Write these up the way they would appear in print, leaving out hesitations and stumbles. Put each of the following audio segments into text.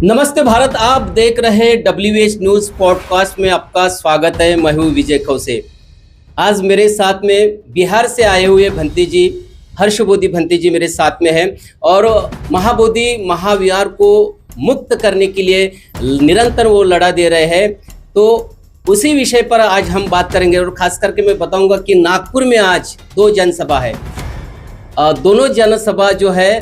नमस्ते भारत, आप देख रहे हैं WH न्यूज़ पॉडकास्ट में आपका स्वागत है। मैं हूं विजय खौसे। आज मेरे साथ में बिहार से आए हुए भंती जी, हर्षबोधी भंती जी मेरे साथ में हैं और महाबोधि महाविहार को मुक्त करने के लिए निरंतर वो लड़ा दे रहे हैं। तो उसी विषय पर आज हम बात करेंगे और खास करके मैं बताऊंगा कि नागपुर में आज दो जनसभा है। दोनों जनसभा जो है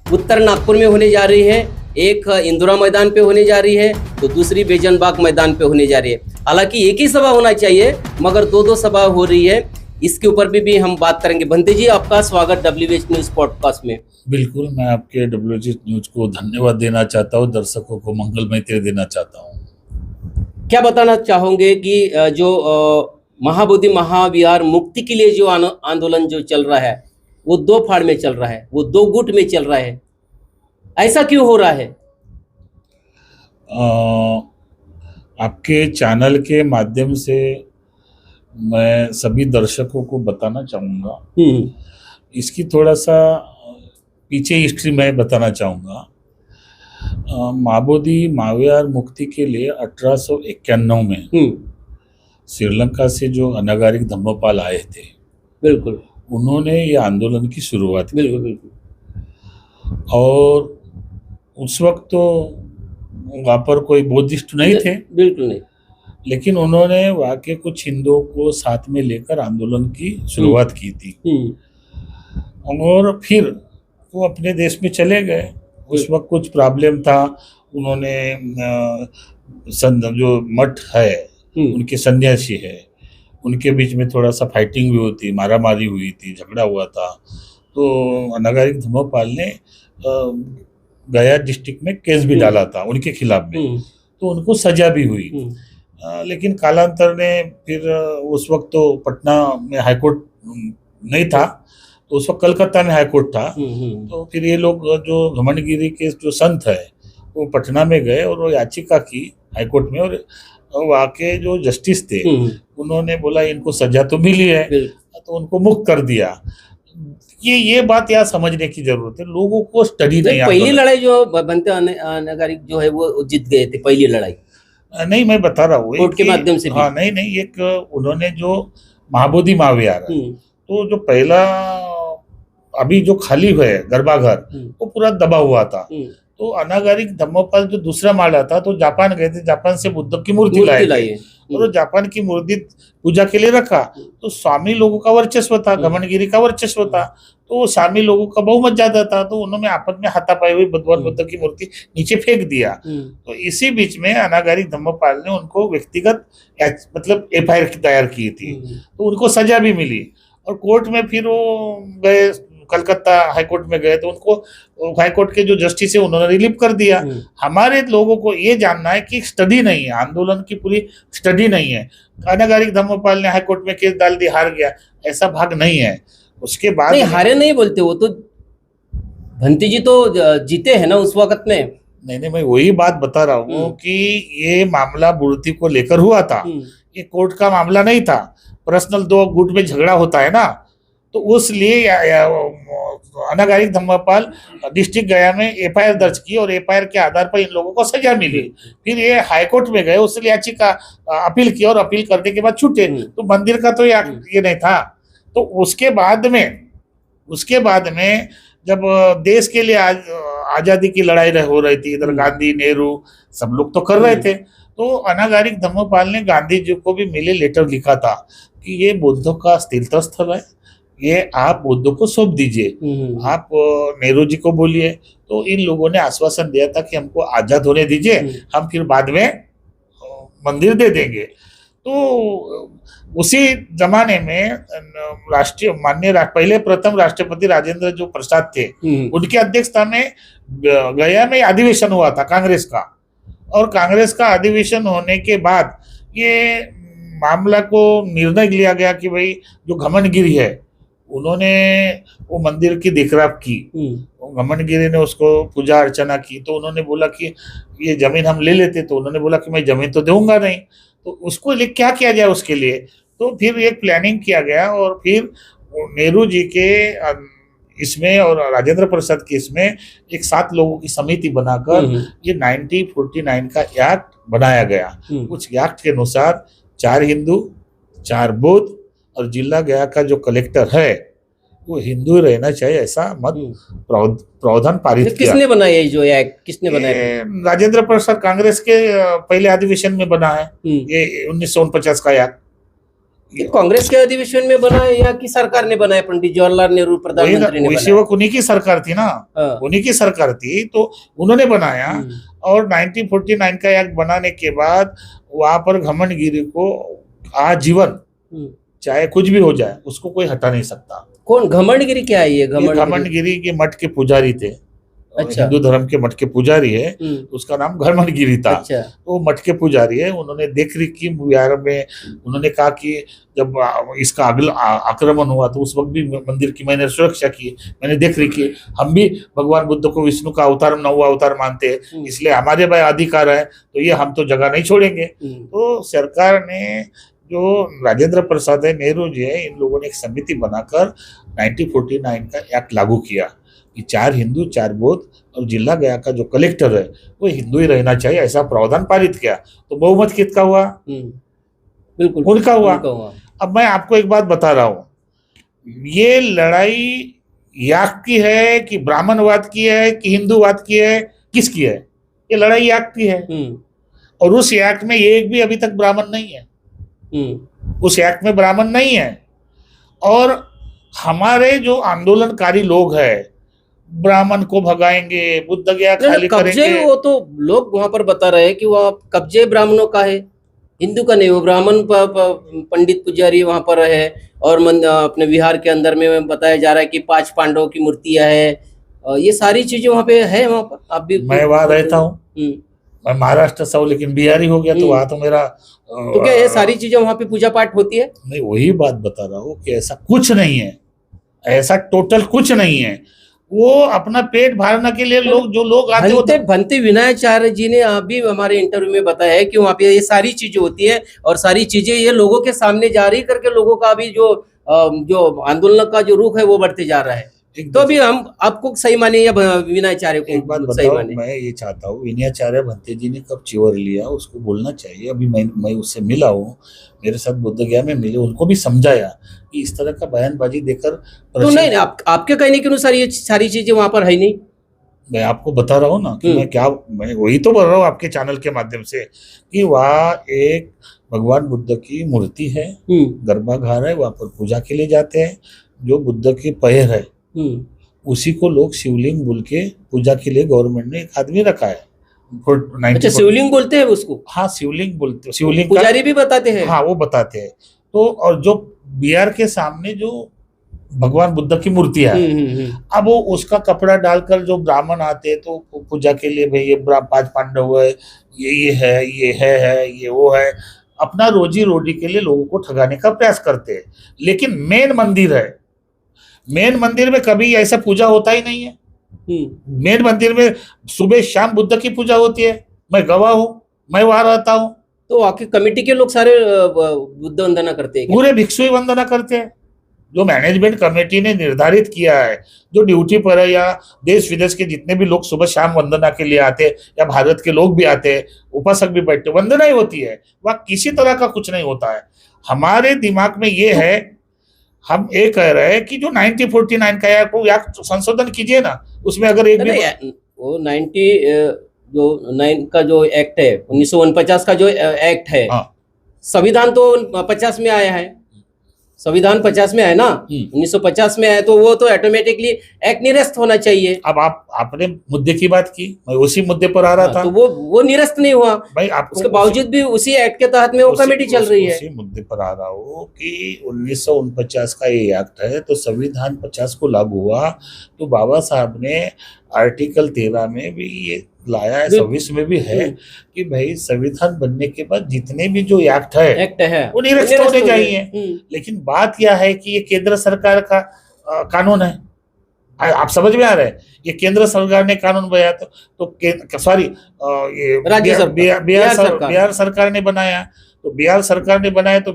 उत्तर नागपुर में होने जा रही है। एक इंदिरा मैदान पे होने जा रही है तो दूसरी बेजनबाग मैदान पे होने जा रही है। हालांकि एक ही सभा होना चाहिए मगर दो सभा हो रही है। इसके ऊपर भी हम बात करेंगे। भंती जी, आपका स्वागत WH न्यूज़ पॉडकास्ट में। बिल्कुल, मैं आपके WH न्यूज़ को धन्यवाद देना चाहता हूँ, दर्शकों को मंगलमय तिथि देना चाहता हूँ। क्या बताना चाहोगे कि जो महाबोधि महाविहार मुक्ति के लिए जो आंदोलन जो चल रहा है वो दो फाड़ में चल रहा है, वो दो गुट में चल रहा है, ऐसा क्यों हो रहा है? आपके चैनल के माध्यम से मैं सभी दर्शकों को बताना चाहूँगा, इसकी थोड़ा सा पीछे हिस्ट्री मैं बताना चाहूँगा। महाबोधि महाविहार मुक्ति के लिए 1891 में श्रीलंका से जो अनागारिक धम्मपाल आए थे, बिल्कुल, उन्होंने ये आंदोलन की शुरुआत की। बिल्कुल बिल्कुल। और उस वक्त तो वहाँ पर कोई बौद्धिस्ट नहीं थे, बिल्कुल नहीं, लेकिन उन्होंने वहाँ के कुछ हिंदुओं को साथ में लेकर आंदोलन की शुरुआत की थी। और फिर वो अपने देश में चले गए। उस वक्त कुछ प्रॉब्लम था। उन्होंने जो मठ है, उनके सन्यासी है, उनके बीच में थोड़ा सा फाइटिंग भी हुई थी, मारामारी हुई थी, झगड़ा हुआ था। तो अनागारिक धम्मपाल ने गया डिस्ट्रिक्ट में केस भी डाला था उनके खिलाफ में, तो उनको सजा भी हुई। लेकिन कालांतर ने फिर उस वक्त तो पटना में हाईकोर्ट नहीं था, तो उस वक्त कलकत्ता में हाईकोर्ट था। तो फिर ये लोग जो घमंडगिरी के जो संत है वो पटना में गए और वो याचिका की हाईकोर्ट में, और वहाँ के जो जस्टिस थे उन्होंने बोला इनको सजा तो मिली है, तो उनको मुक्त कर दिया। ये बात यहाँ समझने की जरूरत है, लोगों को स्टडी नहीं। पहली लड़ाई जो बनते अनागारिक जो है वो जीत गए थे, पहली लड़ाई नहीं, मैं बता रहा हूँ कोर्ट के माध्यम से। हाँ, नहीं, एक उन्होंने जो महाबोधि महाविहार है, तो जो पहला अभी जो खाली हुआ है गर्भाघर, वो पूरा दबा हुआ था। तो अनागारिक धम्मपाल जो दूसरा माला था, तो जापान गए थे, जापान से बुद्ध की मूर्ति लाई और जापान की मूर्ति पूजा के लिए रखा। तो स्वामी लोगों का वर्चस्व था, घमंडगिरी का वर्चस्व था, तो स्वामी लोगों का बहुमत ज्यादा था। तो उन्होंने आपस में हाथापाई हुई भगवान बुद्ध की मूर्ति नीचे फेंक दिया। तो इसी बीच में अनागारिक धम्मपाल ने उनको व्यक्तिगत मतलब FIR तैयार की थी, तो उनको सजा भी मिली। और कोर्ट में फिर वो गए, कलकत्ता हाईकोर्ट में गए, तो उनको हाईकोर्ट के जो जस्टिस है उन्होंने रिलीव कर दिया। हमारे लोगों को ये जानना है कि स्टडी नहीं है, आंदोलन की पूरी स्टडी नहीं है। अनागारिक धम्मपाल ने हाईकोर्ट में केस डाल दिया, हार गया, ऐसा भाग नहीं है। उसके बाद नहीं, हारे नहीं बोलते, वो तो भंती जी तो जीते हैं ना उस वक्त में। नहीं, मैं वही बात बता रहा हूँ कि ये मामला मूर्ति को लेकर हुआ था, ये कोर्ट का मामला नहीं था। पर्सनल दो गुट में झगड़ा होता है ना, तो उसलिए अनागारिक धम्मपाल डिस्ट्रिक्ट गया में FIR दर्ज की और FIR के आधार पर इन लोगों को सजा मिली। फिर ये हाईकोर्ट में गए, उससे याचिका अपील की और अपील करने के बाद छूटे। तो मंदिर का तो ये नहीं था। तो उसके बाद में जब देश के लिए आजादी की लड़ाई हो रही थी, इधर गांधी नेहरू सब लोग तो कर रहे थे, तो अनागारिक धम्मपाल ने गांधी जी को भी मिले लेटर लिखा था कि ये बुद्धों का तीर्थ स्थल है, ये आप बुद्धों को सौंप दीजिए, आप नेहरू जी को बोलिए। तो इन लोगों ने आश्वासन दिया था कि हमको आजाद होने दीजिए, हम फिर बाद में मंदिर दे देंगे। तो उसी जमाने में पहले प्रथम राष्ट्रपति राजेंद्र जो प्रसाद थे, उनकी अध्यक्षता में गया में अधिवेशन हुआ था कांग्रेस का। और कांग्रेस का अधिवेशन होने के बाद ये मामला को निर्णय लिया गया कि भाई जो घमंडगिरी है, उन्होंने वो मंदिर की देखरेख की, घमंडगिरी ने उसको पूजा अर्चना की। तो उन्होंने बोला कि ये जमीन हम ले लेते, तो उन्होंने बोला कि मैं जमीन तो दूंगा नहीं, तो उसको क्या किया जाए उसके लिए। तो फिर एक प्लानिंग किया गया और फिर नेहरू जी के इसमें और राजेंद्र प्रसाद की इसमें एक 7 लोगों की समिति बनाकर ये 1949 का एक्ट बनाया गया। उस एक्ट के अनुसार 4 हिंदू, 4 बौद्ध और जिला गया का जो कलेक्टर है वो हिंदू रहना चाहिए, ऐसा मत प्रावधान पारित किया। किसने बनाया ये जो एक्ट, किसने बनाया? राजेंद्र प्रसाद कांग्रेस के पहले अधिवेशन में बना है ये 1949 का एक्ट। ये कांग्रेस के अधिवेशन में बना है या कि सरकार ने बनाया? पंडित जवाहरलाल नेहरू प्रधानमंत्री ने बनाया। वो उन्हीं की सरकार थी ना, उन्हीं की सरकार थी तो उन्होंने बनाया। और 1949 का एक्ट बनाने के बाद वहां पर घमंडगिरी को आजीवन, चाहे कुछ भी हो जाए, उसको कोई हटा नहीं सकता। कौन घमंडगिरी? क्या है ये घमंडगिरी के मठ के पुजारी थे। अच्छा। हिंदू धर्म के मठ के पुजारी है, उसका नाम घमंडगिरी था। अच्छा। तो मठ के पुजारी है, उन्होंने देख रेख की बिहार में। उन्होंने कहा कि जब इसका आक्रमण हुआ तो उस वक्त भी मंदिर की मैंने सुरक्षा की, मैंने देख रेख की। हम भी भगवान बुद्ध को विष्णु का अवतार, 9वां अवतार मानते हैं, इसलिए हमारे भाई अधिकार है, तो ये हम तो जगह नहीं छोड़ेंगे। तो सरकार ने, जो राजेंद्र प्रसाद है, नेहरू जी है, इन लोगों ने एक समिति बनाकर 1949 का एक्ट लागू किया कि 4 हिंदू, 4 बौद्ध और जिला गया का जो कलेक्टर है वो हिंदू ही रहना चाहिए, ऐसा प्रावधान पारित किया। तो बहुमत किसका हुआ? बिल्कुल उनका हुआ। अब मैं आपको एक बात बता रहा हूँ, ये लड़ाई याक की है कि ब्राह्मणवाद की है कि हिंदूवाद की है, किसकी है? ये लड़ाई याक की है। और उस एक्ट में एक भी अभी तक ब्राह्मण नहीं है, उस एक्ट में ब्राह्मण नहीं है। और हमारे जो आंदोलनकारी लोग हैं, ब्राह्मण को भगाएंगे, बुद्ध गया खाली करेंगे। वो तो लोग वहां पर बता रहे हैं कि वहाँ कब्जे ब्राह्मणों का है, हिंदू का नहीं। वो ब्राह्मण पंडित पुजारी वहां पर है। और अपने बिहार के अंदर में बताया जा रहा है कि 5 पांडवों की मूर्तियां है। ये सारी चीजें वहाँ पे है। वहाँ पर आप भी, मैं वहां रहता हूँ, मैं महाराष्ट्र से हूँ, लेकिन बिहारी हो गया तो वहां तो मेरा। तो क्या ये सारी चीजें वहाँ पे पूजा पाठ होती है? नहीं, वही बात बता रहा हूँ कि ऐसा कुछ नहीं है, ऐसा टोटल कुछ नहीं है। वो अपना पेट भरने के लिए जो लोग आते हैं। भंते विनयाचार्य जी ने अभी हमारे इंटरव्यू में बताया है कि वहाँ पे ये सारी चीजें होती है और सारी चीजें ये लोगों के सामने जारी करके लोगों का अभी जो आंदोलन का जो रुख है वो बढ़ते जा रहा है। तो अभी हम आपको सही माने या विनयाचार्य को? एक बात बताओ, मैं ये चाहता हूँ, विनयाचार्य भंते जी ने कब चिवर लिया उसको बोलना चाहिए। अभी मैं उससे मिला हूँ, मेरे साथ बोध गया में मिले, उनको भी समझाया कि इस तरह का बयानबाजी देकर। तो नहीं, आपके कहने के अनुसार ये सारी चीजें वहां पर है नहीं। मैं आपको बता रहा हूँ ना कि मैं वही तो बोल रहा हूँ आपके चैनल के माध्यम से कि वहाँ एक भगवान बुद्ध की मूर्ति है, गर्भागार है, वहां पर पूजा के लिए जाते हैं। जो बुद्ध के पैर है उसी को लोग शिवलिंग बोल के पूजा के लिए गवर्नमेंट ने एक आदमी रखा है। अच्छा, शिवलिंग बोलते हैं उसको? हाँ, शिवलिंग बोलते, शिवलिंग पुजारी भी बताते हैं। हाँ, वो बताते हैं। तो और जो बिहार के सामने जो भगवान बुद्ध की मूर्ति है, अब वो उसका कपड़ा डालकर जो ब्राह्मण आते हैं तो पूजा के लिए, भाई ये 5 पांडव है, ये है, ये वो है, अपना रोजी रोटी के लिए लोगों को ठगाने का प्रयास करते हैं। लेकिन मेन मंदिर है, मेन मंदिर में कभी ऐसा पूजा होता ही नहीं है। मेन मंदिर में सुबह शाम बुद्ध की पूजा होती है, मैं गवाह हूँ, मैं वहां रहता हूँ। तो आखिर कमेटी के लोग सारे बुद्ध वंदना करते हैं? पूरे भिक्षु ही वंदना करते हैं। जो मैनेजमेंट कमेटी ने निर्धारित किया है, जो ड्यूटी पर है, या देश विदेश के जितने भी लोग सुबह शाम वंदना के लिए आते हैं, या भारत के लोग भी आते हैं, उपासक भी बैठते, वंदना ही होती है। वह किसी तरह का कुछ नहीं होता है। हमारे दिमाग में ये है, हम ये कह रहे हैं कि जो 1949 का है वो संशोधन कीजिए ना, उसमें अगर एक भी वो 9 का जो एक्ट है, 1949 का जो एक्ट है, संविधान तो 50 में आया है, संविधान 50 में है ना, 1950 में है, तो वो तो ऑटोमेटिकली एक्ट निरस्त होना चाहिए। अब आपने मुद्दे की बात की, मैं उसी मुद्दे पर आ रहा था। तो वो निरस्त नहीं हुआ भाई, उसके बावजूद भी उसी एक्ट के तहत में वो कमेटी चल रही है। उसी मुद्दे पर आ रहा हूँ कि 1949 का ये एक्ट है, तो संविधान 50 को लागू हुआ, तो बाबा साहब ने आर्टिकल 13 में भी ये लाया है, 26 में भी है कि भाई संविधान बनने के बाद जितने भी जो एक्ट है वो निरस्त होने चाहिए। लेकिन बात यह है कि ये केंद्र सरकार का कानून है, आप समझ में आ रहे हैं, ये केंद्र सरकार ने कानून बनाया, तो सॉरी, ये बिहार सरकार ने बनाया। तो बिहार सरकार ने बनाया तो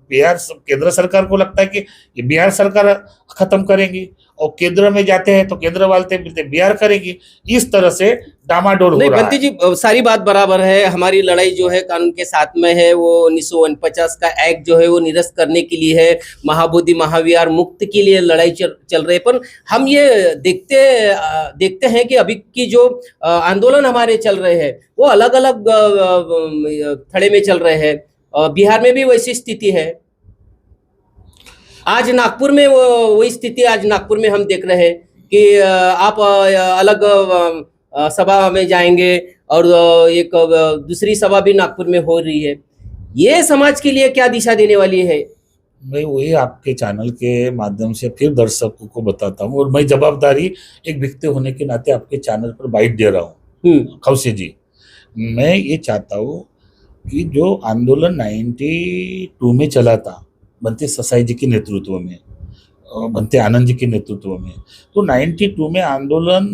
केंद्र सरकार को लगता है कि ये बिहार सरकार खत्म करेंगी, और केंद्र में जाते हैं तो केंद्र वाले मिलते बिहार करेगी। इस तरह से डामाडोल हो नहीं रहा बंटी है। जी, सारी बात बराबर है। हमारी लड़ाई जो है कानून के साथ में है। वो 1949 का एक्ट जो है वो निरस्त करने के लिए है, महाबोधि महाविहार मुक्त के लिए लड़ाई चल रही है। पर हम ये देखते हैं कि अभी की जो आंदोलन हमारे चल रहे हैं वो अलग अलग थड़े में चल रहे हैं। बिहार में भी वैसी स्थिति है। आज नागपुर में वही स्थिति आज नागपुर में हम देख रहे हैं कि आप अलग सभा में जाएंगे और एक दूसरी सभा भी नागपुर में हो रही है। ये समाज के लिए क्या दिशा देने वाली है? मैं वही आपके चैनल के माध्यम से फिर दर्शकों को बताता हूँ, और मैं जवाबदारी एक व्यक्ति होने के नाते आपके चैनल पर बाइट दे रहा हूँ। खौसे जी, मैं ये चाहता हूँ कि जो आंदोलन 92 में चला था बनते ससाई जी के नेतृत्व में, बनते आनंद जी के नेतृत्व में, तो 92 में आंदोलन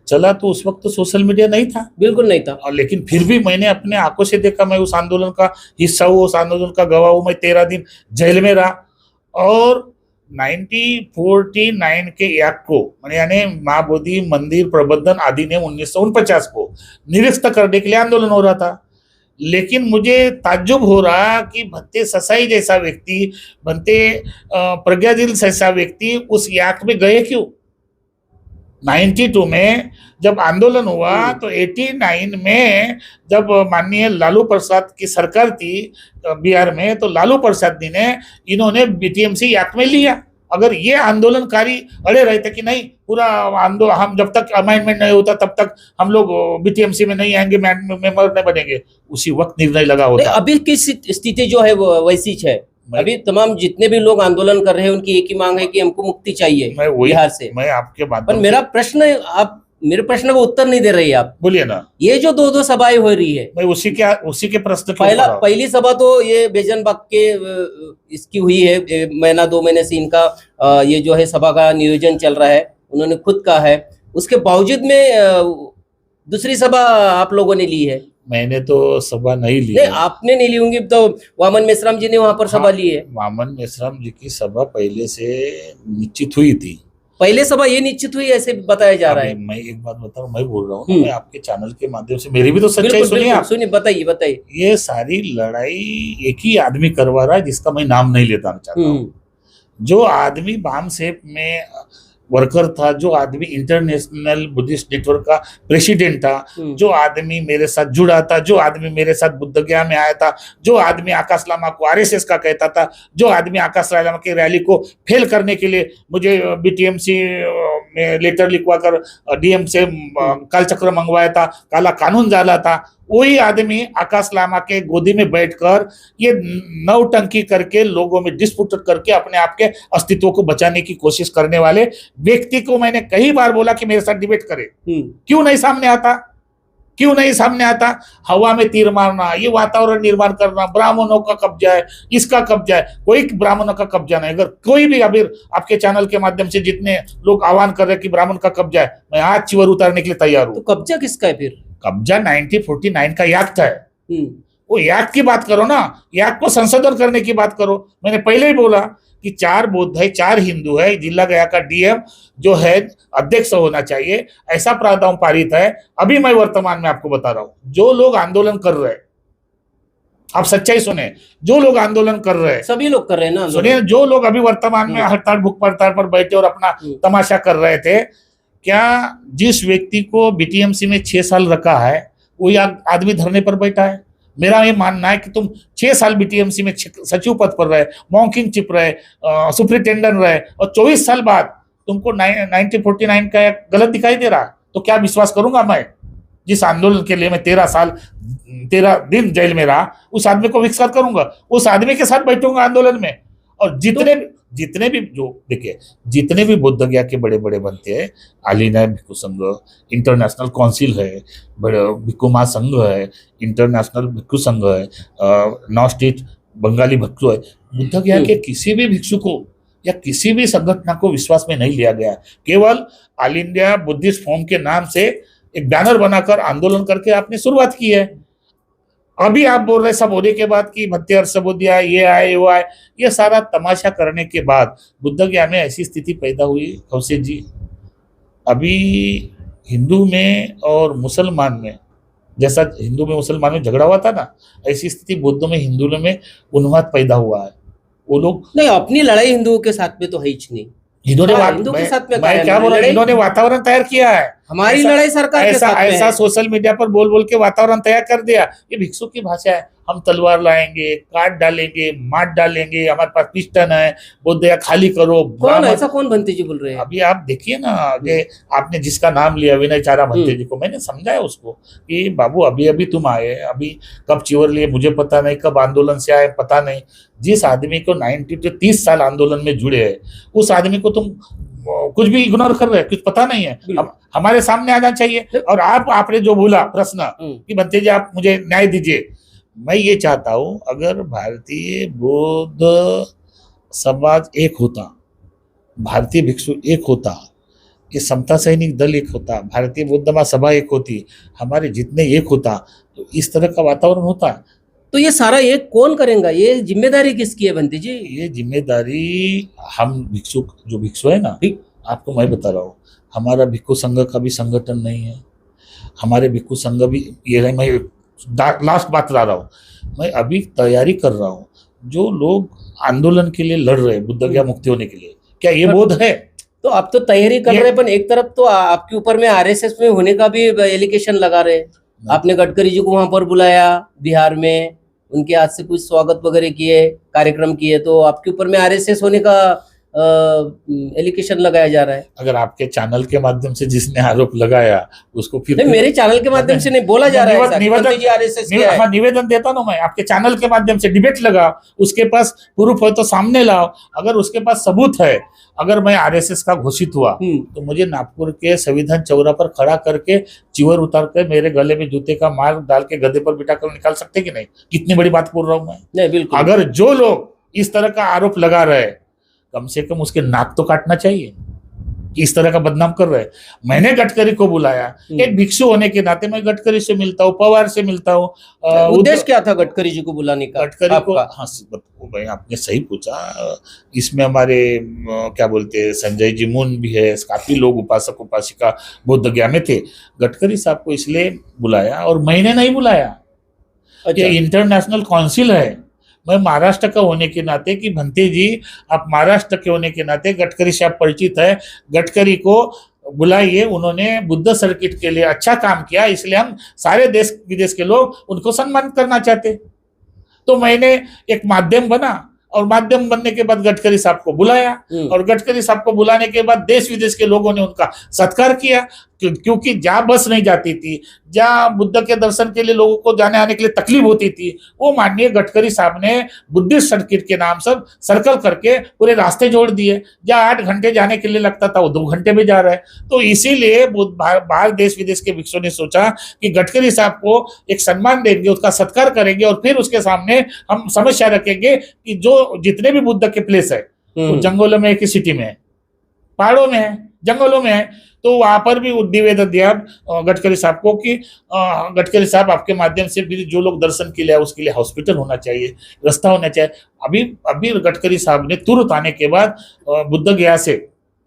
चला तो उस वक्त तो सोशल मीडिया नहीं था, बिल्कुल नहीं था। और लेकिन फिर भी मैंने अपने आंखों से देखा, मैं उस आंदोलन का हिस्सा हूँ, उस आंदोलन का गवाह हूँ। मैं 13 दिन जेल में रहा, और 1949 के एक्ट को यानी महाबोधि मंदिर प्रबंधन अधिनियम 1949 को निरस्त करने के लिए आंदोलन हो रहा था। लेकिन मुझे ताज्जुब हो रहा कि भंते ससाई जैसा व्यक्ति, भंते प्रज्ञादिल जैसा व्यक्ति उस एक्ट में गए क्यों? 92 में जब आंदोलन हुआ तो 89 में जब माननीय लालू प्रसाद की सरकार थी बिहार में, तो लालू प्रसाद जी ने इन्होंने बीटीएमसी एक्ट में लिया। अगर ये आंदोलनकारी अड़े रहते कि नहीं पूरा आंदोलन, हम जब तक अमेंडमेंट नहीं होता तब तक हम लोग बीटीएमसी में नहीं आएंगे, मेंबर नहीं बनेंगे, उसी वक्त निर्णय लगा होता। अभी की स्थिति जो है वो वैसी है। अभी तमाम जितने भी लोग आंदोलन कर रहे हैं उनकी एक ही मांग है कि हमको मुक्ति चाहिए बिहार से। मैं आपके बात पर मेरा प्रश्न, आप मेरे प्रश्न को उत्तर नहीं दे रही आप। बोलिए ना। ये जो दो सभाएं हो रही है, मैं उसी के प्रश्न पहली सभा तो ये बेजनबाग के इसकी हुई है, महीना 2 महीने से इनका ये जो है सभा का नियोजन चल रहा है, उन्होंने खुद कहा है। उसके बावजूद में दूसरी सभा आप लोगों ने ली है। मैंने तो सभा नहीं ली। नहीं, आपने नहीं ली होंगी तो वामन मेश्राम जी ने वहां पर सभा ली है। वामन मेश्राम जी की सभा पहले से निश्चित हुई थी। पहले सभा ये निश्चित हुई ऐसे बताया जा रहा है। मैं एक बात बता रहा हूँ, मैं बोल रहा हूँ, मैं आपके चैनल के माध्यम से, मेरी भी तो सच्चाई सुनिए आप। सुनिए, बताइए। ये सारी लड़ाई एक ही आदमी करवा रहा है, जिसका मैं नाम नहीं लेता चाहता हूँ। जो आदमी बाम सेप में वर्कर था, जो आदमी इंटरनेशनल बुद्धिस्ट नेटवर्क का प्रेसिडेंट था, जो आदमी मेरे साथ जुड़ा था, जो आदमी मेरे साथ बुद्ध गया में आया था, जो आदमी आकाश लामा को आरएसएस का कहता था, जो आदमी आकाश लामा की रैली को फेल करने के लिए मुझे बीटीएमसी में लेटर लिखवा कर डीएम से कालचक्र मंगवाया था, काला कानून डाला था, वही आदमी आकाश लामा के गोदी में बैठकर ये नौटंकी करके लोगों में डिस्प्यूट करके अपने आप के अस्तित्व को बचाने की कोशिश करने वाले व्यक्ति को मैंने कई बार बोला कि मेरे साथ डिबेट करे। क्यों नहीं सामने आता? हवा में तीर मारना, ये वातावरण निर्माण करना, ब्राह्मणों का कब्जा है, इसका कब्जा है। कोई ब्राह्मणों का कब्जा नहीं। अगर कोई भी अभी आपके चैनल के माध्यम से जितने लोग आह्वान कर रहे हैं कि ब्राह्मण का कब्जा है, मैं आज चिवर उतारने के लिए तैयार हूँ। तो कब्जा किसका है फिर? कब्जा 1949 का एक्ट है। वो एक्ट की बात करो ना, एक्ट को संशोधन करने की बात करो। मैंने पहले ही बोला कि 4 बौद्ध है, 4 हिंदू है, जिला गया का डीएम जो है अध्यक्ष होना चाहिए, ऐसा प्रावधान पारित है। अभी मैं वर्तमान में आपको बता रहा हूं, जो लोग आंदोलन कर रहे हैं, आप सच्चाई सुने, जो लोग आंदोलन कर रहे हैं, सभी लोग कर रहे हैं ना, सुनिए, जो लोग अभी वर्तमान में हड़ताल भूख हड़ताल पर बैठे और अपना तमाशा कर रहे थे, क्या जिस व्यक्ति को बीटीएमसी में 6 साल रखा है वो आदमी धरने पर बैठा है? मेरा ये मानना है कि तुम 6 साल बीटीएमसी में सचिव पद पर रहे, मॉन्किंग चिप रहे, सुपरिटेंडेंट रहे, और 24 साल बाद तुमको 1949 का गलत दिखाई दे रहा, तो क्या विश्वास करूंगा मैं? जिस आंदोलन के लिए मैं 13 दिन जेल में रहा, उस आदमी को विश्वास करूंगा? उस आदमी के साथ बैठूंगा आंदोलन में। और जितने भी जो देखिए, जितने भी बुद्ध गया के बड़े बड़े बनते हैं, आलिना भिक्खु संघ, इंटरनेशनल काउंसिल है, बड़े भिक्खु महासंघ है, इंटरनेशनल भिक्खु संघ है, नॉर्थ स्टेट बंगाली भिक्षु है, बुद्ध गया के किसी भी भिक्षु को या किसी भी संगठन को विश्वास में नहीं लिया गया। केवल ऑल इंडिया बुद्धिस्ट फोरम के नाम से एक बैनर बनाकर आंदोलन करके आपने शुरुआत की है। अभी आप बोल रहे सब होने के बाद कि भत्ते हर्षबोधिया ये आए वो आए, ये सारा तमाशा करने के बाद बुद्ध गया में ऐसी स्थिति पैदा हुई कौशिक जी। अभी हिंदू में और मुसलमान में, जैसा हिंदू में मुसलमान में झगड़ा हुआ था ना, ऐसी स्थिति बौद्धों में हिंदुओं में उन्माद पैदा हुआ है। वो लोग नहीं, अपनी लड़ाई हिंदुओं के साथ में तो है ही नहीं। इन्होंने हिंदू के साथ में मैं क्या बोल रहा हूँ, इन्होंने वातावरण तैयार किया है। हमारी लड़ाई सरकार के साथ में ऐसा है। सोशल मीडिया पर बोल बोल के वातावरण तैयार कर दिया। ये भिक्षु की भाषा है, हम तलवार लाएंगे, काट डालेंगे, मार डालेंगे, हमारे पास पिस्टन है, बोध गया खाली करो। कौन ऐसा कौन भंते जी बोल रहे हैं? अभी आप देखिए ना, ये आपने जिसका नाम लिया विनय चारा भंते जी को, मैंने समझाया उसको कि बाबू अभी अभी तुम आए, अभी कब चिवर लिए मुझे पता नहीं, कब आंदोलन से आए पता नहीं। जिस आदमी को 30 साल आंदोलन में जुड़े है, उस आदमी को तुम कुछ भी इग्नोर कर रहे हैं, कुछ पता नहीं है। अब हमारे सामने आना चाहिए। और आपने जो बोला प्रश्न कि भंते जी आप मुझे न्याय दीजिए, मैं ये चाहता हूं अगर भारतीय बौद्ध समाज एक होता, भारतीय भिक्षु एक होता, कि समता सैनिक दल एक होता, भारतीय बौद्ध महासभा एक होती, हमारे जितने एक होता, तो इस तरह का वातावरण होता। तो ये सारा एक कौन करेगा? ये जिम्मेदारी किसकी है भंते जी? ये जिम्मेदारी हम जो भिक्षु है ना, आपको मैं बता रहा हूँ, हमारा भिक्षु संघ का भी संगठन नहीं है। हमारे भिक्षु संघ भी ये है, मैं लास्ट बात ला रहा हूँ, मैं अभी तैयारी कर रहा हूँ। जो लोग आंदोलन के लिए लड़ रहे हैं बुद्ध गया मुक्ति होने के लिए, क्या ये बोध है? तो आप तो तैयारी कर रहे हैं, पर एक तरफ तो आपके ऊपर में आरएसएस में होने का भी एलिगेशन लगा रहे हैं। आपने गडकरी जी को वहां पर बुलाया बिहार में, उनके हाथ से कुछ स्वागत वगैरह किए, कार्यक्रम किए, तो आपके ऊपर में आरएसएस होने का एलिगेशन लगाया जा रहा है। अगर आपके चैनल के माध्यम से जिसने आरोप लगाया उसको फिर नहीं, मेरे चैनल के माध्यम से नहीं बोला जा रहा है। निवेदन देता ना मैं, आपके चैनल के माध्यम से डिबेट लगा, उसके पास प्रूफ हो तो सामने लाओ। अगर उसके पास सबूत है, अगर मैं आरएसएस का घोषित हुआ तो मुझे नागपुर के संविधान चौरा पर खड़ा करके चिवर उतार कर मेरे गले में जूते का मार डाल के गद्दे पर बिठा कर निकाल सकते कि नहीं? कितनी बड़ी बात बोल रहा हूं मैं। नहीं, बिल्कुल। अगर जो लोग इस तरह का आरोप लगा रहे हैं, कम से कम उसके नाक तो काटना चाहिए कि इस तरह का बदनाम कर रहे हैं। मैंने गडकरी को बुलाया, एक भिक्षु होने के नाते मैं गडकरी से मिलता हूँ, पवार से मिलता हूँ। उद्देश्य क्या था गडकरी जी को बुलाने का? गडकरी को, हाँ भाई आपने सही पूछा। इसमें हमारे क्या बोलते हैं संजय जी मून भी है, काफी लोग उपासक उपासिका बोध गया में थे। गडकरी साहब को इसलिए बुलाया, और मैंने नहीं बुलाया। अच्छा। ये इंटरनेशनल काउंसिल है। मैं महाराष्ट्र का होने के नाते, कि भंते जी आप महाराष्ट्र के होने के नाते गडकरी से आप परिचित है, गडकरी को बुलाइए, उन्होंने बुद्ध सर्किट के लिए अच्छा काम किया, इसलिए हम सारे देश विदेश के लोग उनको सम्मानित करना चाहते। तो मैंने एक माध्यम बना, और माध्यम बनने के बाद गडकरी साहब को बुलाया, और गडकरी साहब को बुलाने के बाद देश विदेश के लोगों ने उनका सत्कार किया। क्योंकि जहाँ बस नहीं जाती थी, जहाँ बुद्ध के दर्शन के लिए लोगों को जाने आने के लिए तकलीफ होती थी, वो माननीय गडकरी साहब ने बुद्धिस्ट सर्किट के नाम से सर्कल करके पूरे रास्ते जोड़ दिए। जहाँ 8 घंटे जाने के लिए लगता था वो 2 घंटे में जा रहा है। तो इसीलिए बाहर देश विदेश के भिक्षुओं ने सोचा कि गडकरी साहब को एक सम्मान देंगे, उसका सत्कार करेंगे, और फिर उसके सामने हम समस्या रखेंगे कि जो जितने भी बुद्ध के प्लेस है वो जंगलों में, एक सिटी में है, पहाड़ों में है, जंगलों में है। तो वहां पर भी निवेदन दिया गडकरी साहब को कि गडकरी साहब आपके माध्यम से भी जो लोग दर्शन के लिए आए उसके लिए हॉस्पिटल होना चाहिए, रास्ता होना चाहिए। अभी गडकरी साहब ने तुरंत आने के बाद बुद्ध गया से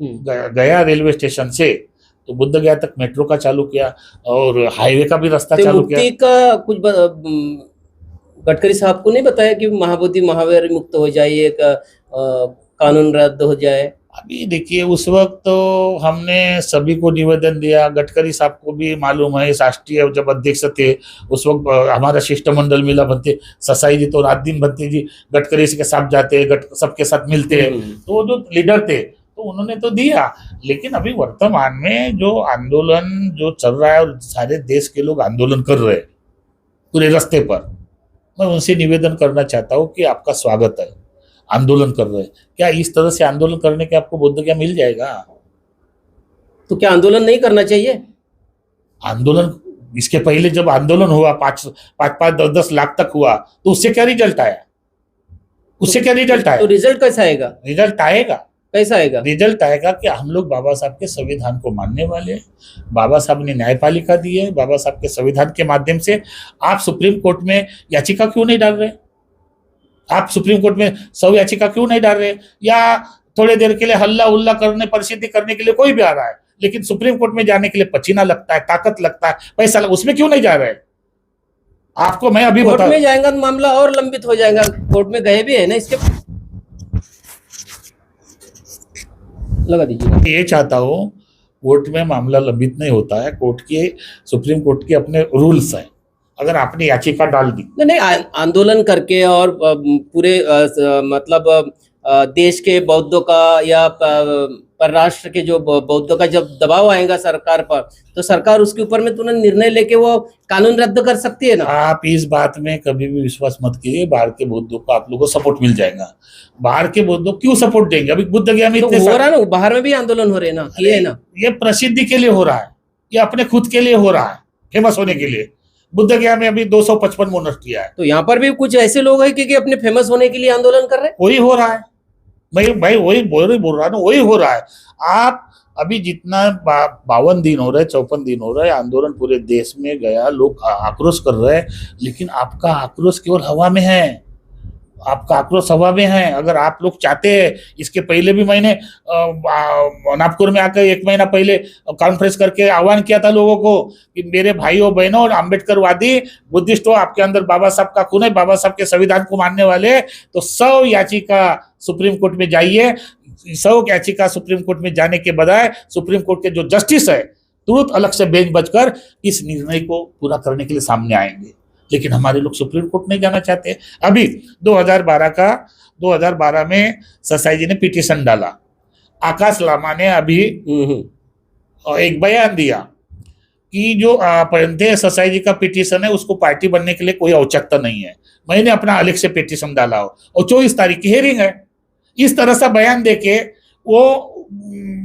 गया रेलवे स्टेशन से तो बुद्ध गया तक मेट्रो का चालू किया, और हाईवे का भी रास्ता चालू किया। का कुछ गडकरी साहब को नहीं बताया कि महाबोधि महावीर मुक्त हो जाए, कानून रद्द हो जाए? अभी देखिए, उस वक्त तो हमने सभी को निवेदन दिया, गडकरी साहब को भी मालूम है, राष्ट्रीय जब अध्यक्ष थे उस वक्त हमारा शिष्टमंडल मिला, बनते ससाई जी तो रात दिन बनते जी गडकरी के साथ जाते, सबके साथ मिलते, तो जो लीडर थे तो उन्होंने तो दिया। लेकिन अभी वर्तमान में जो आंदोलन जो चल रहा है, और सारे देश के लोग आंदोलन कर रहे हैं पूरे रास्ते पर, मैं उनसे निवेदन करना चाहता हूँ कि आपका स्वागत है, आंदोलन कर रहे हैं। क्या इस तरह से आंदोलन करने के आपको बोध गया मिल जाएगा? तो क्या आंदोलन नहीं करना चाहिए? आंदोलन इसके पहले जब आंदोलन हुआ 5-10 लाख तक हुआ, तो उससे क्या रिजल्ट आया? उससे क्या रिजल्ट आया? तो रिजल्ट कैसा आएगा? रिजल्ट आएगा, कैसा आएगा? रिजल्ट आएगा कि हम लोग बाबा साहब के संविधान को मानने वाले हैं। बाबा साहब ने न्यायपालिका दी है, बाबा साहब के संविधान के माध्यम से आप सुप्रीम कोर्ट में याचिका क्यों नहीं डाल रहे? आप सुप्रीम कोर्ट में 100 याचिका क्यों नहीं डाल रहे? या थोड़े देर के लिए हल्ला उल्ला करने, प्रसिद्धि करने के लिए कोई भी आ रहा है, लेकिन सुप्रीम कोर्ट में जाने के लिए पसीना लगता है, ताकत लगता है, पैसा लगता है, उसमें क्यों नहीं जा रहे? आपको मैं अभी कोर्ट बता, में जाएगा तो मामला और लंबित हो जाएगा। कोर्ट में गए भी है ना इसके, लगा दीजिए। ये चाहता हूँ, कोर्ट में मामला लंबित नहीं होता है। कोर्ट के, सुप्रीम कोर्ट के अपने रूल्स हैं। अगर आपने याचिका डाल दी, नहीं, आंदोलन करके और पूरे मतलब देश के बौद्धों का या परराष्ट्र के जो बौद्धों का जब दबाव आएगा सरकार पर, तो सरकार उसके ऊपर में तुरंत निर्णय लेके वो कानून रद्द कर सकती है ना। आप इस बात में कभी भी विश्वास मत कीजिए। बाहर के बौद्धों को आप लोगों को सपोर्ट मिल जाएगा। बाहर के बौद्धों क्यों सपोर्ट देंगे? अभी बुद्ध गया में तो इतने हो रहा है ना, बाहर में भी आंदोलन हो रहे हैं ना, किए है ना। ये प्रसिद्धि के लिए हो रहा है, ये अपने खुद के लिए हो रहा है, फेमस होने के लिए। बुद्ध गया में अभी 255 मोनर्क किया है। तो यहाँ पर भी कुछ ऐसे लोग हैं कि अपने फेमस होने के लिए आंदोलन कर रहे हैं। वही हो रहा है, भाई वही बोल रहा ना, वही हो रहा है। आप अभी जितना 52 दिन हो रहे, 54 दिन हो रहे, आंदोलन पूरे देश में गया, लोग आक्रोश कर रहे हैं, लेकिन आपका आक्रोश केवल हवा में है। आपका आक्रोश हवा में है। अगर आप लोग चाहते हैं, इसके पहले भी मैंने नागपुर में आकर 1 महीना पहले कॉन्फ्रेंस करके आह्वान किया था लोगों को कि मेरे भाइयों बहनों और अम्बेडकरवादी बुद्धिस्टों, आपके अंदर बाबा साहब का खून है, बाबा साहब के संविधान को मानने वाले, तो 100 याचिका सुप्रीम कोर्ट में जाइए। 100 याचिका सुप्रीम कोर्ट में जाने के बजाय सुप्रीम कोर्ट के जो जस्टिस है तुरंत अलग से बेंच बचकर इस निर्णय को पूरा करने के लिए सामने आएंगे। लेकिन हमारे लोग सुप्रीम कोर्ट नहीं जाना चाहते। अभी 2012 में ससाई जी ने पिटीशन डाला। आकाश लामा ने अभी एक बयान दिया कि जो पंथी ससाई जी का पिटीशन है उसको पार्टी बनने के लिए कोई औचित्य नहीं है। मैंने अपना अलग से पिटीशन डाला हो और 24 तारीख की हेयरिंग है। इस तरह से बयान देके वो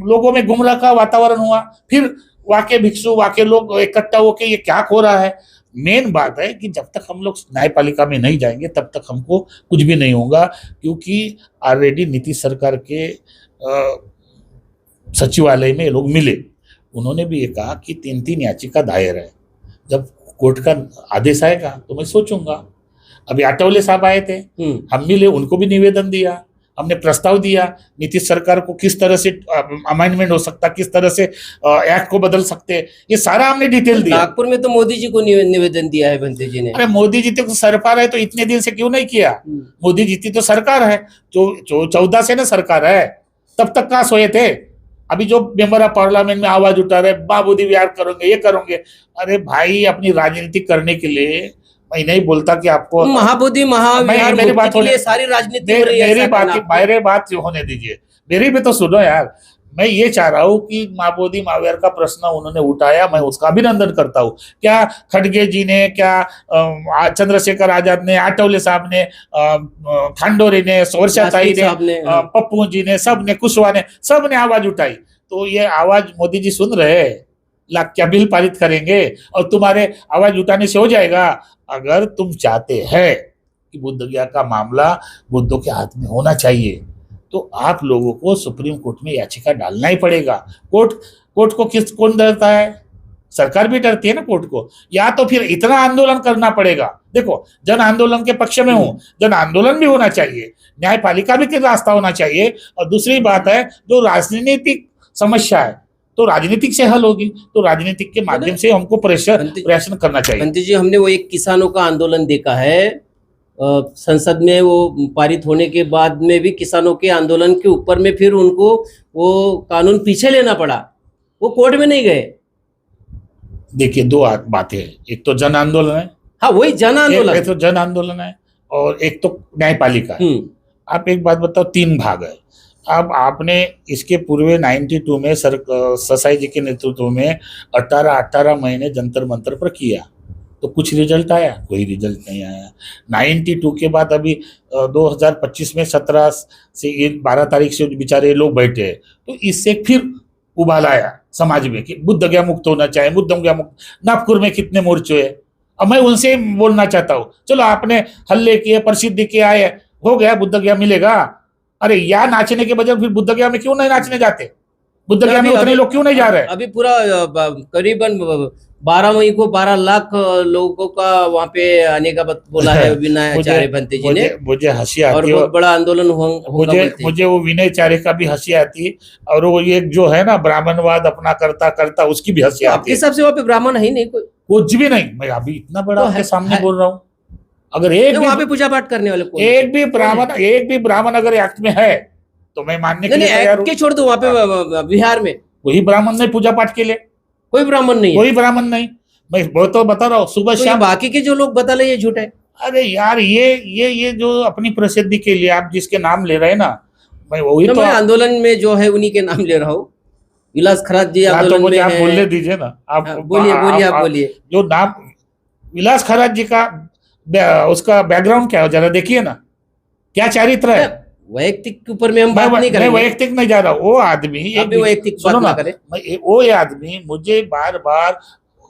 लोगों में गुमराह का वातावरण हुआ। फिर वाके भिक्षु, वाके लोग इकट्ठा होके ये क्या हो रहा है। मेन बात है कि जब तक हम लोग न्यायपालिका में नहीं जाएंगे तब तक हमको कुछ भी नहीं होगा, क्योंकि ऑलरेडी नीतीश सरकार के सचिवालय में ये लोग मिले। उन्होंने भी ये कहा कि 3 याचिका दायर है। जब कोर्ट का आदेश आएगा तो मैं सोचूंगा। अभी आठवले साहब आए थे, हम मिले, उनको भी निवेदन दिया, हमने प्रस्ताव दिया नीतीश सरकार को किस तरह से अमेंडमेंट हो सकता, किस तरह से एक्ट को बदल सकते, ये सारा हमने डिटेल दिया। नागपुर में तो मोदी जी को निवेदन दिया है भंते जी ने। अरे मोदी जी तो सरकार है तो इतने दिन से क्यों नहीं किया? मोदी जी की तो सरकार है, जो 14 से ना सरकार है, तब तक कहाँ सोए थे? अभी जो मेंबर ऑफ पार्लियामेंट में आवाज उठा रहे, बाबूदी विहार करोगे, ये करोगे। अरे भाई, अपनी राजनीति करने के लिए मैं नहीं बोलता कि आपको महाबोधि महाविहार मेरी बात के लिए सारी राजनीति हो रही है। मेरी बात होने दीजिए, मेरी भी तो सुनो यार। मैं ये चाह रहा हूँ कि महाबोधि महाविहार का प्रश्न उन्होंने उठाया, मैं उसका अभिनंदन करता हूँ। क्या खड़गे जी ने, क्या चंद्रशेखर आजाद ने, आठवले साहब ने, खांडोरी ने, वर्षाताई ने, पप्पू जी ने, सब ने, कुशवाहा ने, सब ने आवाज उठाई। तो ये आवाज मोदी जी सुन रहे हैं, क्या बिल पारित करेंगे और तुम्हारे आवाज उठाने से हो जाएगा? अगर तुम चाहते हैं कि बुद्ध गया का मामला बुद्धों के हाथ में होना चाहिए तो आप लोगों को सुप्रीम कोर्ट में याचिका डालना ही पड़ेगा। कोर्ट को कौन डरता है? सरकार भी डरती है ना कोर्ट को। या तो फिर इतना आंदोलन करना पड़ेगा। देखो, जन आंदोलन के पक्ष में हूं, जन आंदोलन भी होना चाहिए, न्यायपालिका भी रास्ता होना चाहिए। और दूसरी बात है, जो राजनीतिक समस्या है तो राजनीतिक से हल होगी, तो राजनीतिक के माध्यम से हमको प्रयास करना चाहिए। भंते जी, हमने वो एक किसानों का आंदोलन देखा है संसद में, वो पारित होने के बाद में भी किसानों के आंदोलन के ऊपर में फिर उनको वो कानून पीछे लेना पड़ा, वो कोर्ट में नहीं गए। देखिए, 2 बातें हैं। एक तो जन आंदोलन है, हाँ वही जन आंदोलन, एक तो जन आंदोलन है, और एक तो न्यायपालिका है। आप एक बात बताओ, 3 भाग है। अब आपने इसके पूर्व 92 में ससाई जी के नेतृत्व में 18 महीने जंतर मंतर पर किया, तो कुछ रिजल्ट आया? कोई रिजल्ट नहीं आया। 92 के बाद अभी 2025 में 17 से 12 तारीख से बेचारे लोग बैठे हैं, तो इससे फिर उबाल आया समाज में कि बुद्ध गया मुक्त होना चाहिए, बुद्ध गया मुक्त। नागपुर में कितने मोर्चे है, अब मैं उनसे बोलना चाहता हूँ, चलो आपने हल्ले किए, प्रसिद्धि किए, आए, हो गया, बुद्ध गया मिलेगा, अरे यहाँ नाचने के बजाय फिर बुद्ध गया में क्यों नहीं नाचने जाते? बुद्ध गया में अभी- उतने अभी- लोग क्यों नहीं जा रहे? अभी पूरा करीबन 12 मई को 12 लाख लोगों का वहाँ पे आने का बोला है विनय आचार्य भंते जी ने, मुझे हंसी और आती है। बहुत बड़ा आंदोलन होगा मुझे बोलते हैं। मुझे वो विनय चारे का भी हंसी आती है, और वो ये जो है ना ब्राह्मणवाद अपना करता करता उसकी भी हंसी तो आती आपके है। हिसाब से वहाँ पे ब्राह्मण है ही नहीं कोई? कुछ भी नहीं, मैं अभी इतना बड़ा तो आपके है- सामने है- बोल रहा हूँ। अगर एक नहीं, भी वहाँ पे पूजा पाठ करने वाले कौन? एक भी ब्राह्मण अगर एक्ट में है तो मैं मानने के नहीं लिए नहीं, तैयार एक्ट हूँ। के छोड़ दो, वहाँ पे बिहार में वही ब्राह्मण नहीं पूजा पाठ के लिए, कोई ब्राह्मण नहीं है। कोई ब्राह्मण नहीं। मैं वो तो बता रहा हूँ सुबह तो ये शाम। बाकी के जो लोग बता रहे हैं ये झूठ है। अरे यार ये जो अपनी प्रसिद्धि के लिए आप जिसके नाम ले रहे हैं ना, मैं वही तो तो मैं आंदोलन में जो है उन्हीं के नाम ले रहा हूँ। विलास खरात जी या तो आंदोलन मुझे में आप है। बोलने दीजिए ना। आप हाँ, बोलिए बोलिए, आप बोलिए। जो नाम विलास खरात जी का उसका बैकग्राउंड क्या है जरा देखिए ना, क्या चरित्र है। वैयक्तिक के ऊपर में हम बात नहीं मैं करेंगे। वैयक्तिक नहीं जा रहा हूँ। वो आदमी आप भी वैयक्तिक सुनो बात ना ना, करें। वो ये आदमी मुझे बार बार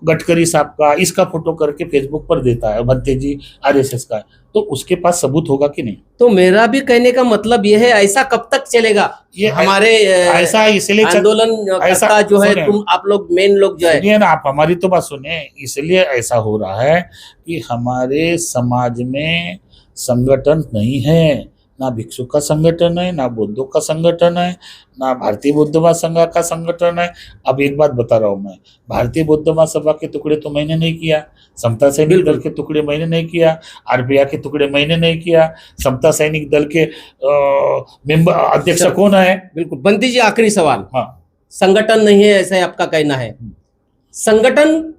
गडकरी साहब का इसका फोटो करके फेसबुक पर देता है, भंते जी आरएसएस का, तो उसके पास सबूत होगा कि नहीं? तो मेरा भी कहने का मतलब ये है, ऐसा कब तक चलेगा? ये हमारे ऐसा इसलिए आंदोलन ऐसा करता जो है, सुनिए। तुम आप लोग मेन लोग जो है, सुनिए ना, आप हमारी तो बात सुनिए। इसलिए ऐसा हो रहा है कि हमारे समाज में संगठन नहीं है, ना भिक्षु का संगठन है, ना बौद्धों का संगठन है, ना भारतीय बौद्धवाद संघ का संगठन है। अब एक बात बता रहा हूँ मैं, भारतीय बौद्धवाद सभा के टुकड़े तो मैंने नहीं किया, समता सैनिक दल के टुकड़े मैंने नहीं किया, आरपीआई के टुकड़े मैंने नहीं किया। समता सैनिक दल के मेंबर अध्यक्ष कौन है? बिल्कुल। बंती जी, आखिरी सवाल। हाँ, संगठन नहीं है ऐसा आपका कहना है। संगठन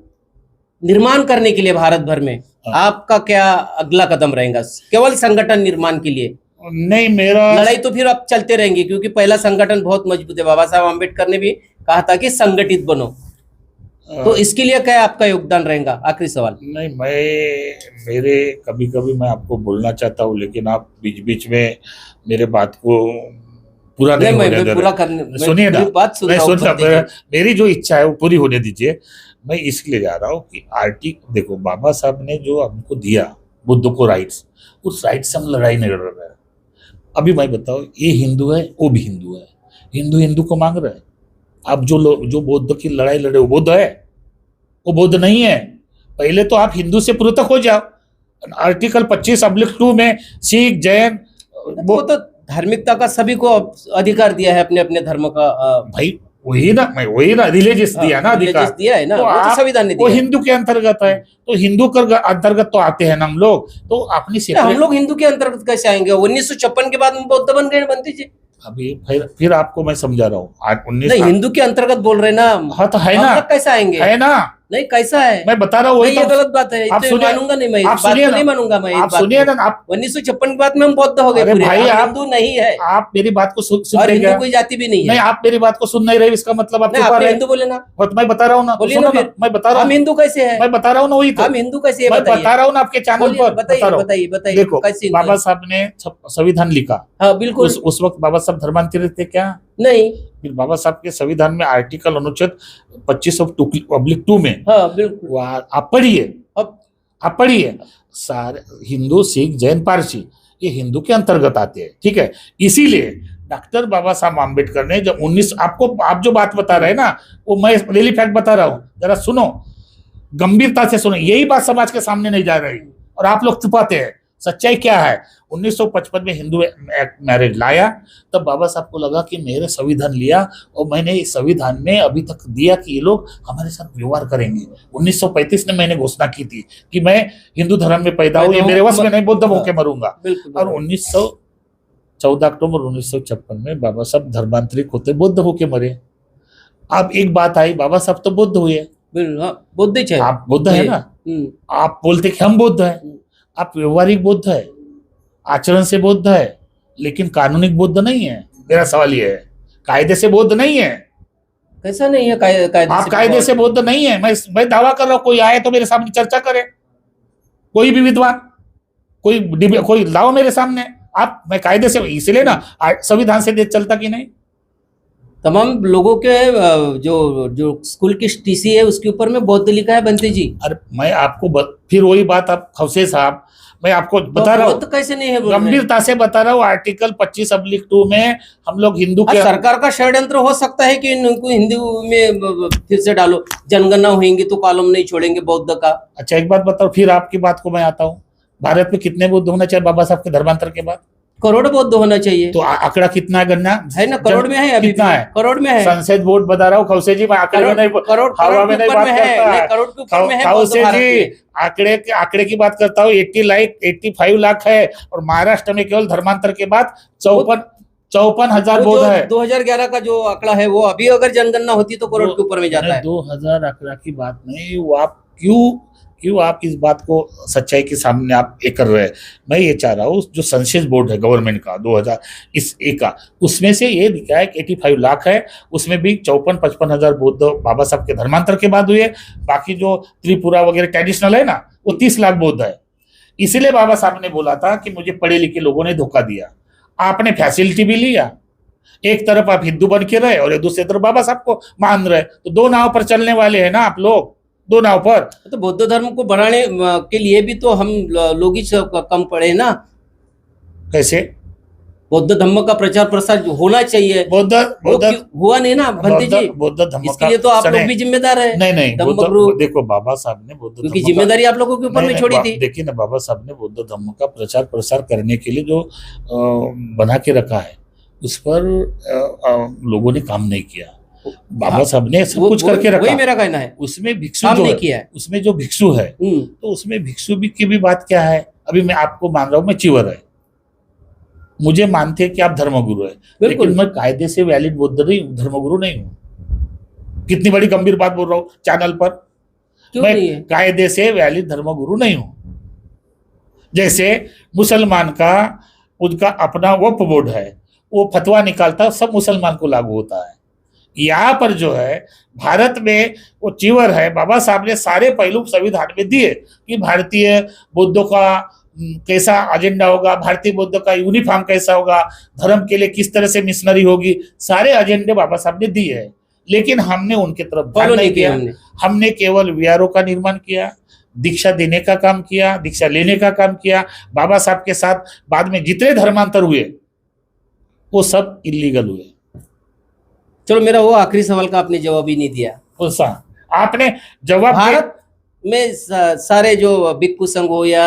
निर्माण करने के लिए भारत भर में आपका क्या अगला कदम रहेगा? केवल संगठन निर्माण के लिए? नहीं, मेरा लड़ाई तो फिर अब चलते रहेंगी, क्योंकि पहला संगठन बहुत मजबूत है। बाबा साहब आम्बेडकर ने भी कहा था कि संगठित बनो, तो इसके लिए क्या आपका योगदान रहेगा? आखिरी सवाल। नहीं, मेरे कभी कभी मैं आपको बोलना चाहता हूँ, लेकिन आप बीच बीच में मेरे बात को पूरा नहीं होने दे पूरा रहे। करने, सुनिए ना, बात सुन रहा हूं। मेरी जो इच्छा है वो पूरी होने दीजिए। मैं इसलिए जा रहा हूँ कि देखो, बाबा साहब ने जो हमको दिया बुद्ध को राइट्स, उस राइट्स से हम लड़ाई नहीं लड़ रहे हैं। अभी मैं बताओ, ये हिंदू है, वो भी हिंदू है, हिंदू को मांग रहे हैं। अब जो बौद्ध की लड़ाई लड़े वो बौद्ध है? वो बौद्ध नहीं है। पहले तो आप हिंदू से पृथक हो जाओ। आर्टिकल 25/2 में सिख, जैन, वो तो धार्मिकता का सभी को अधिकार दिया है अपने अपने धर्म का। भाई वही ना रिलीजियस दिया ना अधिकार, दिया है ना, तो वो तो संविधान ने वो दिया है। हिंदू के अंतर्गत है, तो हिंदू के अंतर्गत तो आते हैं ना हम लोग। तो अपनी हम लोग हिंदू के अंतर्गत कैसे आएंगे? 1956 के बाद हम बौद्ध बन गए बनती जी। अभी फिर आपको मैं समझा रहा हूँ। 19 नहीं, हिंदू के अंतर्गत बोल रहे ना। हाँ तो है हम ना, लोग कैसे आएंगे? है ना, नहीं, कैसा है? मैं बता रहा हूँ। नहीं, ये गलत बात है। आप तो सुनिए, मानूंगा नहीं मैं, इस आप बात सुनिए को ना, नहीं मानूंगा मैं। आप सुनिए ना, आप 1956 के बाद में हम बौद्ध हो गए अरे पूरे। भाई, हम आप हिंदू नहीं है, आप मेरी बात को सुन और रहे हिंदू क्या? कोई जाति भी नहीं है। नहीं, आप मेरी बात को सुन नहीं रहे, इसका मतलब आप नहीं, चुप आपने रहे। हिंदू बोले ना, और मैं बता रहा हूँ ना, बोलिए सुनो ना ना, फिर। मैं बता रहा हम हूँ, हिंदू कैसे है? मैं बता रहा हूँ ना, वही तो हम हिंदू कैसे है मैं बताइए। बता रहा हूँ ना आपके चैनल बोलिए, पर बता रहा हूँ। बताइए देखो, कैसे हिंदू बाबा है? साहब ने संविधान लिखा। हाँ बिल्कुल। उस वक्त बाबा साहब धर्मांतरित थे क्या? नहीं। फिर बाबा साहब के संविधान में आर्टिकल अनुच्छेद 25/2 में हाँ बिल्कुल। आप पढ़िए, अब आप पढ़िए, सारे हिंदू, सिख, जैन, पारसी ये हिंदू के अंतर्गत आते हैं, ठीक है। इसीलिए डॉक्टर बाबा साहब आम्बेडकर ने जब आप जो बात बता रहे हैं ना, वो मैं रियली फैक्ट बता रहा हूँ, जरा सुनो, गंभीरता से सुनो। यही बात समाज के सामने नहीं जा रही और आप लोग छुपाते हैं। सच्चाई क्या है? 1955 में हिंदू एक्ट मैरिज लाया, तब बाबा साहब को लगा कि मेरे संविधान लिया और मैंने इस संविधान में अभी तक दिया कि ये लोग हमारे साथ व्यवहार करेंगे। 1935 में मैंने घोषणा की थी कि मैं हिंदू धर्म में पैदा हूँ, ये मेरे वश में नहीं, बौद्ध होकर मरूंगा। और 14 अक्टूबर 1956 में बाबा साहब धर्मांतरित होते बौद्ध होके मरे। अब एक बात आई, बाबा साहब तो बुद्ध हुए, बुद्ध है, आप बुद्ध है ना, आप बोलते कि हम बुद्ध है, आप व्यवहारिक बुद्ध है, आचरण से बुद्ध है, लेकिन कानूनिक बुद्ध नहीं है। मेरा सवाल ये है, कायदे से बुद्ध नहीं है। कैसा नहीं है? आप कायदे से बुद्ध नहीं है। मैं दावा कर रहा हूँ, कोई आए तो मेरे सामने चर्चा करे, कोई भी विद्वान, कोई लाओ मेरे सामने। मैं कायदे से, इसलिए ना संविधान से देश चलता कि नहीं, तमाम लोगों के जो जो स्कूल की टीसी है उसके ऊपर में बौद्ध लिखा है बंटी जी। अरे मैं आपको फिर वही बात, आप खवसे साहब, मैं आपको तो बता रहा हूँ, बौद्ध कैसे नहीं है बोल रहे हैं? गंभीरता से बता रहा हूँ, आर्टिकल 25(2) में हम लोग हिंदू हाँ, के सरकार का षड्यंत्र हो सकता है कि इनको हिंदू में फिर से डालो, जनगणना होंगी तो कॉलम नहीं छोड़ेंगे बौद्ध का। अच्छा एक बात बताओ, फिर आपकी बात को मैं आता हूँ, भारत में कितने बुद्ध होना चाहिए बाबा साहब के धर्मांतर के बाद? करोड़ बौद्ध होना चाहिए। तो आंकड़ा कितना है गन्ना? है ना, करोड़ में है, अभी कितना है? करोड़ में है। संसद बोर्ड बता रहा हूँ खवसे जी, मैं आंकड़े में नहीं, करोड़ हवा में नहीं बात करता है। करोड़ के ऊपर में है खवसे बौद्ध भारत जी में। आंकड़े की बात करता हूँ, 85 लाख है, और महाराष्ट्र में केवल धर्मांतर के बाद 54,000 वो बौद्ध जो है। 2011 का जो आंकड़ा है वो अभी अगर जनगणना होती तो करोड़ के ऊपर में जाता है। 2000 आंकड़ा की बात नहीं, वो आप क्यों आप इस बात को सच्चाई के सामने आप ये कर रहे हैं? मैं ये चाह रहा हूँ, जो सेंसस बोर्ड है गवर्नमेंट का 2001 का, उसमें से ये दिखा है कि 85 लाख है, उसमें भी 54-55 हजार बौद्ध बाबा साहब के धर्मांतर के बाद हुए। बाकी जो त्रिपुरा वगैरह ट्रेडिशनल है ना, वो 30 लाख बौद्ध है। इसीलिए बाबा साहब ने बोला था कि मुझे पढ़े लिखे लोगों ने धोखा दिया। आपने फैसिलिटी भी लिया, एक तरफ आप हिंदू बन के रहे और दूसरी तरफ बाबा साहब को मान रहे, तो दो नाव पर चलने वाले हैं ना आप लोग, दो नाव पर। तो बौद्ध धर्म को बढ़ाने के लिए भी तो हम लोग ही कम पड़े ना। कैसे? बौद्ध धर्म का प्रचार प्रसार होना चाहिए। बौद्ध हुआ नहीं ना भंते जी, बौद्ध धर्म इसके लिए तो आप लोग भी जिम्मेदार है। नहीं, देखो बाबा साहब ने बौद्ध क्योंकि जिम्मेदारी आप लोगों के ऊपर में छोड़ी थी। देखिए ना, बाबा साहब ने बौद्ध धर्म का प्रचार प्रसार करने के लिए जो बना के रखा है, उस पर लोगों ने काम नहीं किया। बाबा साहब ने सब कुछ करके रखा, वही मेरा कहना है। उसमें भिक्षु काम जो नहीं है, किया है। उसमें जो भिक्षु है, तो उसमें भिक्षु भी की भी बात क्या है? अभी मैं आपको मान रहा हूँ, मैं चिवर है, मुझे मानते हैं कि आप धर्मगुरु है, लेकिन मैं कायदे से वैलिड बौद्ध नहीं हूँ, धर्मगुरु नहीं हूँ। कितनी बड़ी गंभीर बात बोल रहा हूँ चैनल पर। मैं कायदे से वैलिड धर्मगुरु नहीं हूँ। जैसे मुसलमान का उनका अपना वक्फ बोर्ड है, वो फतवा निकालता है, सब मुसलमान को लागू होता है। यहाँ पर जो है भारत में वो चिवर है, बाबा साहब ने सारे पहलू संविधान में दिए कि भारतीय बौद्धों का कैसा एजेंडा होगा, भारतीय बौद्ध का यूनिफॉर्म कैसा होगा, धर्म के लिए किस तरह से मिशनरी होगी, सारे एजेंडे बाबा साहब ने दिए हैं। लेकिन हमने उनके तरफ ध्यान नहीं किया। हमने केवल वीआरओ का निर्माण किया, दीक्षा देने का काम किया, दीक्षा लेने का काम किया। बाबा साहब के साथ बाद में जितने धर्मांतर हुए वो सब इलीगल हुए। चलो, मेरा वो आखिरी सवाल का आपने जवाब ही नहीं दिया। कौन सा? आपने जवाब भारत में सारे जो भिक्षु संघ हो या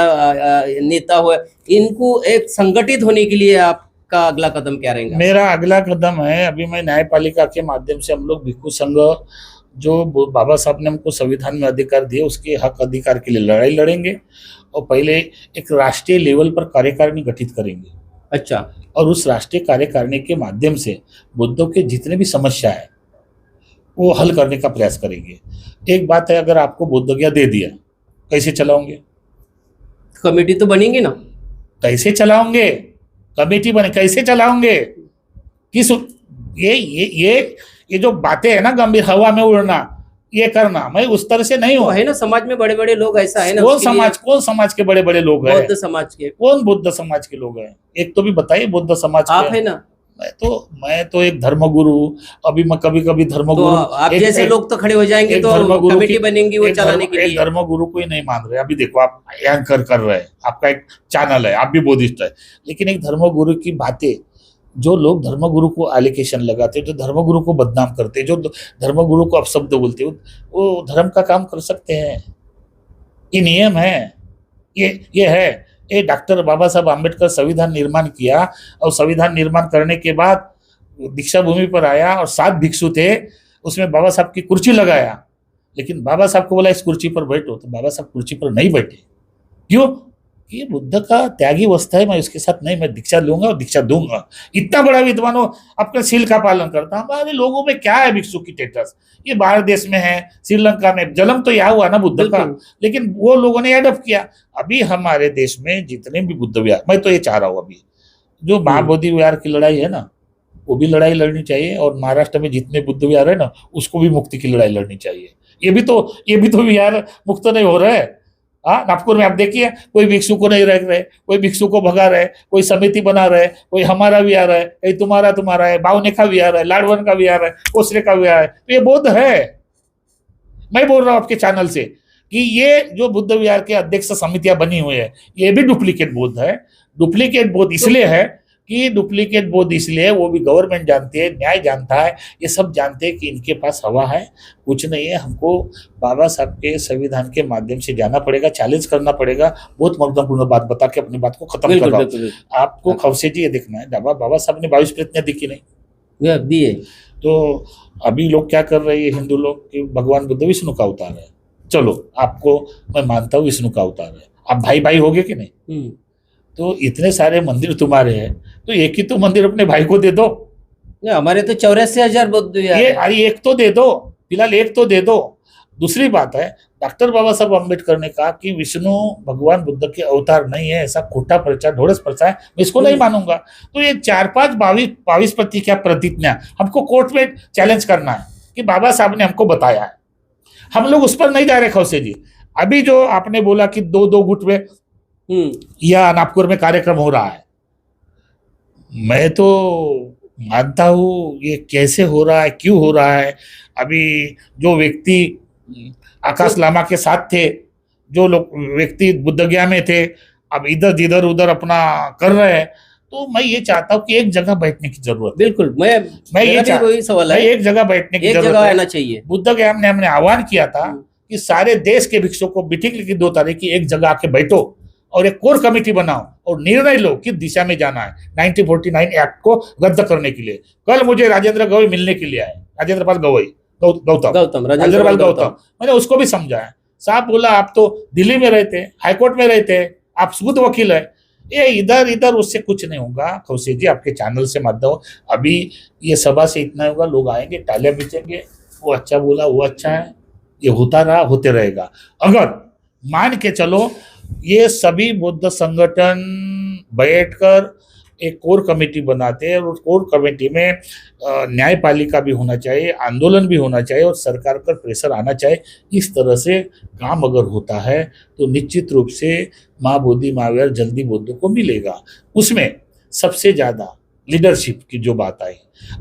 नेता हो, इनको एक संगठित होने के लिए आपका अगला कदम क्या रहेगा? मेरा अगला कदम है, अभी मैं न्यायपालिका के माध्यम से हम लोग भिक्षु संघ जो बाबा साहब ने हमको संविधान में अधिकार दिए, उसके हक अधिकार के लिए लड़ाई लड़ेंगे, और पहले एक राष्ट्रीय लेवल पर कार्यकारिणी गठित करेंगे। अच्छा। और उस राष्ट्रीय कार्यकारिणी के माध्यम से बुद्धों के जितने भी समस्या है वो हल करने का प्रयास करेंगे। एक बात है, अगर आपको बोधगया दे दिया, कैसे चलाओगे? कमेटी तो बनेंगी ना। कैसे चलाओगे? कमेटी बने कैसे चलाओगे? किस ये जो बातें है ना, गंभीर हवा में उड़ना, ये करना, मैं उस तरह से नहीं हूँ। है ना, समाज में बड़े बड़े लोग ऐसा है ना। कौन समाज के बड़े बड़े लोग हैं? बौद्ध समाज के। कौन बौद्ध समाज के लोग हैं? एक तो भी बताइए बौद्ध समाज के। आप है ना। मैं तो एक धर्मगुरु, अभी मैं कभी धर्मगुरु, तो आप जैसे लोग तो खड़े हो जाएंगे तो कमेटी बनेंगी वो चलाने के लिए। धर्मगुरु को ही नहीं मान रहे। अभी देखो, आप एंकर कर रहे हैं, आपका एक चैनल है, आप भी बौद्धिस्ट है, लेकिन एक धर्मगुरु की बातें, जो लोग धर्मगुरु को एलिगेशन लगाते हैं, जो धर्मगुरु को बदनाम करते हैं, जो धर्मगुरु को अपशब्द बोलते हैं, वो धर्म का काम कर सकते हैं। ये नियम है, ये है। ये डॉक्टर बाबा साहब आम्बेडकर संविधान निर्माण किया, और संविधान निर्माण करने के बाद दीक्षा भूमि पर आया और 7 भिक्षु थे, उसमें बाबा साहब की कुर्सी लगाया, लेकिन बाबा साहब को बोला इस कुर्सी पर बैठो, तो बाबा साहब कुर्सी पर नहीं बैठे। क्यों? ये बुद्ध का त्यागी अवस्था है, मैं उसके साथ नहीं, मैं दीक्षा लूंगा और दीक्षा दूंगा। इतना बड़ा विद्वान हो, अपने सील का पालन करता। हमारे लोगों में क्या है भिक्षु की स्टेटस? ये बाहर देश में है, श्रीलंका में जन्म तो यहाँ हुआ ना बुद्ध का, लेकिन वो लोगों ने एडप्ट किया। अभी हमारे देश में जितने भी बुद्ध विहार, मैं तो ये चाह रहा हूँ, अभी जो महाबोधि विहार की लड़ाई है ना, वो भी लड़ाई लड़नी चाहिए, और महाराष्ट्र में जितने बुद्ध विहार है ना, उसको भी मुक्ति की लड़ाई लड़नी चाहिए। ये भी तो विहार मुक्त नहीं हो रहा है। हाँ, नागपुर में आप देखिए, कोई भिक्षु को नहीं रख रहे, कोई भिक्षु को भगा रहे, कोई समिति बना रहे, कोई हमारा भी आ रहा है, कहीं तुम्हारा है, बावने का भी आ रहा है, लाडवन का भी आ रहा है, कोसरे का भी आ रहा है। तो ये बौद्ध है। मैं बोल रहा हूं आपके चैनल से कि ये जो बुद्ध विहार के अध्यक्ष समितियां बनी हुई है, ये भी डुप्लीकेट बौद्ध है। डुप्लीकेट बौद्ध इसलिए है कि डुप्लीकेट बौद्ध इसलिए, वो भी गवर्नमेंट जानती है, न्याय जानता है, ये सब जानते हैं कि इनके पास हवा है, कुछ नहीं है। हमको बाबा साहब के संविधान के माध्यम से जाना पड़ेगा, चैलेंज करना पड़ेगा। बहुत महत्वपूर्ण बात बता के अपनी बात को खत्म कर रहा हूं। आपको खवसे जी ये देखना है, बाबा साहब ने 22 प्रतिज्ञा दी कि नहीं दिए। तो अभी लोग क्या कर रहे हैं हिंदू लोग कि भगवान बुद्ध विष्णु का अवतार है। चलो, आपको मैं मानता हूँ विष्णु का अवतार है, आप भाई भाई होगे कि नहीं? तो इतने सारे मंदिर तुम्हारे हैं, तो एक ही तो मंदिर अपने भाई को दे दो। हमारे तो 84,000 बौद्ध विहार ये अरे एक तो दे दो, फिलहाल एक तो दे दो। दूसरी बात है, डॉक्टर बाबा साहब अम्बेडकर ने कहा कि विष्णु भगवान बुद्ध के अवतार नहीं है, ऐसा खोटा प्रचार, ढोड़स प्रचार, मैं इसको नहीं मानूंगा। तो ये 4-5 22 प्रतिज्ञा हमको कोर्ट में चैलेंज करना है कि बाबा साहब ने हमको बताया है। हम लोग उस पर नहीं जा रहे खौसे जी। अभी जो आपने बोला कि 2-2 गुट में या नागपुर में कार्यक्रम हो रहा है, मैं तो मानता हूँ ये कैसे हो रहा है, क्यों हो रहा है। अभी जो व्यक्ति आकाश लामा के साथ थे, जो लोग व्यक्ति बुद्धगया में थे, अब इधर उधर अपना कर रहे हैं, तो मैं ये चाहता हूँ कि एक जगह बैठने की जरूरत है। बिल्कुल, मैं ये वही सवाल है, एक जगह बैठने की जरूरत है, आना चाहिए। बुद्धगया में हमने आह्वान किया था कि सारे देश के भिक्षुओं को बिटिकली की 2 तारीख की एक जगह आके बैठो और एक कोर कमेटी बनाओ और निर्णय लो किस दिशा में जाना है 1949 एक्ट को रद्द करने के लिए। कल मुझे राजेंद्र गवई मिलने के लिए आए, राजेंद्र पाल गौतम, मैंने उसको भी समझाया। साहब बोला आप तो दिल्ली में रहते, हाईकोर्ट में रहते, आप खुद वकील है, ये इधर उससे कुछ नहीं होगा। खौसे जी आपके चैनल से माध्यम, अभी ये सभा से इतना होगा, लोग आएंगे, तालियां बीचेंगे, वो अच्छा बोला, वो अच्छा है, ये होता रहा, होते रहेगा। अगर मान के चलो ये सभी बौद्ध संगठन बैठकर एक कोर कमेटी बनाते हैं और उस कोर कमेटी में न्यायपालिका भी होना चाहिए, आंदोलन भी होना चाहिए और सरकार पर प्रेशर आना चाहिए। इस तरह से काम अगर होता है तो निश्चित रूप से माँ बोधि महावीर जल्दी बौद्धों को मिलेगा। उसमें सबसे ज़्यादा लीडरशिप की जो बात आई,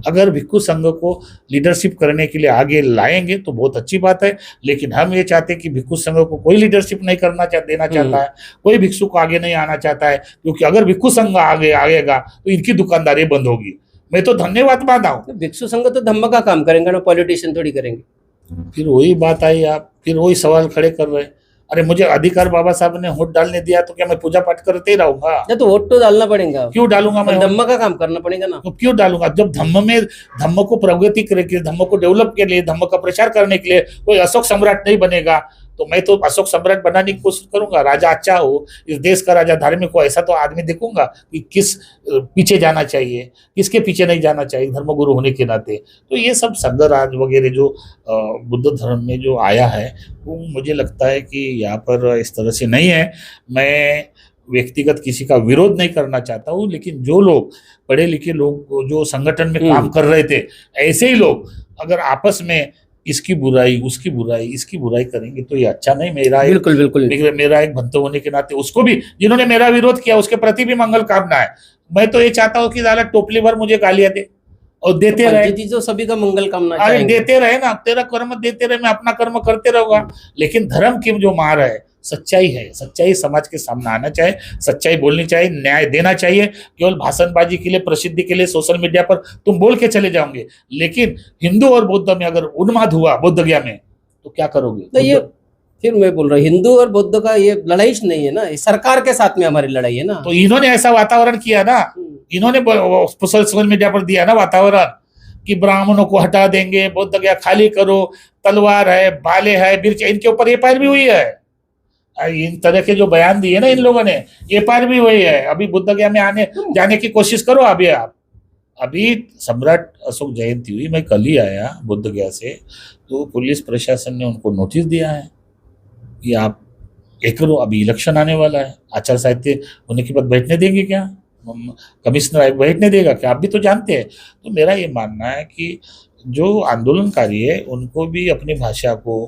अगर भिक्षु संघ को लीडरशिप करने के लिए आगे लाएंगे तो बहुत अच्छी बात है। लेकिन हम ये चाहते हैं कि भिक्षु संघ को कोई लीडरशिप नहीं देना चाहता है, कोई भिक्षु को आगे नहीं आना चाहता है, क्योंकि अगर भिक्षु संघ आगे आएगा तो इनकी दुकानदारी बंद होगी। मैं तो धन्यवाद मानता हूँ। भिक्षु संघ तो धम्म का काम करेंगे ना, पॉलिटिशियन थोड़ी करेंगे। फिर वही बात आई, आप फिर वही सवाल खड़े कर रहे हैं। अरे मुझे अधिकार बाबा साहब ने वोट डालने दिया तो क्या मैं पूजा पाठ करते ही रहूंगा? तो वोट तो डालना पड़ेगा। क्यों डालूंगा मैं? धम्म का काम करना पड़ेगा ना। तो क्यों डालूंगा? जब धम्म को प्रगति के लिए, धम्म को डेवलप के लिए, धम्म का प्रचार करने के लिए कोई अशोक सम्राट नहीं बनेगा तो मैं तो अशोक सम्राट बनाने की कोशिश करूंगा। राजा अच्छा हो, इस देश का राजा धार्मिक हो, ऐसा तो आदमी देखूंगा कि किस पीछे जाना चाहिए, किसके पीछे नहीं जाना चाहिए, धर्मगुरु होने के नाते। तो ये सब संघराज वगैरह जो बुद्ध धर्म में जो आया है वो मुझे लगता है कि यहाँ पर इस तरह से नहीं है। मैं व्यक्तिगत किसी का विरोध नहीं करना चाहता हूँ, लेकिन जो लोग पढ़े लिखे लोग जो संगठन में काम कर रहे थे, ऐसे ही लोग अगर आपस में इसकी बुराई, उसकी बुराई, इसकी बुराई करेंगे तो ये अच्छा नहीं। मेरा एक भक्त होने के नाते उसको भी, जिन्होंने मेरा विरोध किया उसके प्रति भी मंगल कामना है। मैं तो ये चाहता हूँ कि ज़्यादा टोपली भर मुझे गालियां दे और देते रहे, जो सभी का मंगल कामना, अरे देते रहे ना, तेरा कर्म देते रहे, मैं अपना कर्म करते रहूंगा। लेकिन धर्म की जो मार है, सच्चाई है, सच्चाई समाज के सामने आना चाहिए, सच्चाई बोलनी चाहिए, न्याय देना चाहिए। केवल भाषणबाजी के लिए, प्रसिद्धि के लिए सोशल मीडिया पर तुम बोल के चले जाओगे, लेकिन हिंदू और बौद्ध में अगर उन्माद हुआ बोध गया में तो क्या करोगे? तो ये फिर मैं बोल रहा हूँ, हिंदू और बौद्ध का ये लड़ाई नहीं है ना, सरकार के साथ में हमारी लड़ाई है ना। तो इन्होंने ऐसा वातावरण किया ना, इन्होंने सोशल मीडिया पर दिया ना वातावरण कि ब्राह्मणों को हटा देंगे, बौद्ध गया खाली करो, तलवार है, भाले है, बिरछ, इनके ऊपर ये पैर भी हुई है। इन तरह के जो बयान दिए ना इन लोगों ने, ये पार भी वही है। अभी बुद्ध गया में आने जाने की कोशिश करो। अभी सम्राट अशोक जयंती हुई, मैं कल ही आया बुद्ध गया से, तो पुलिस प्रशासन ने उनको नोटिस दिया है कि आप ये करो, अभी इलेक्शन आने वाला है, आचार संहिता होने के बाद बैठने देंगे क्या? कमिश्नर बैठने देगा क्या? आप भी तो जानते हैं। तो मेरा ये मानना है कि जो आंदोलनकारी है उनको भी अपनी भाषा को,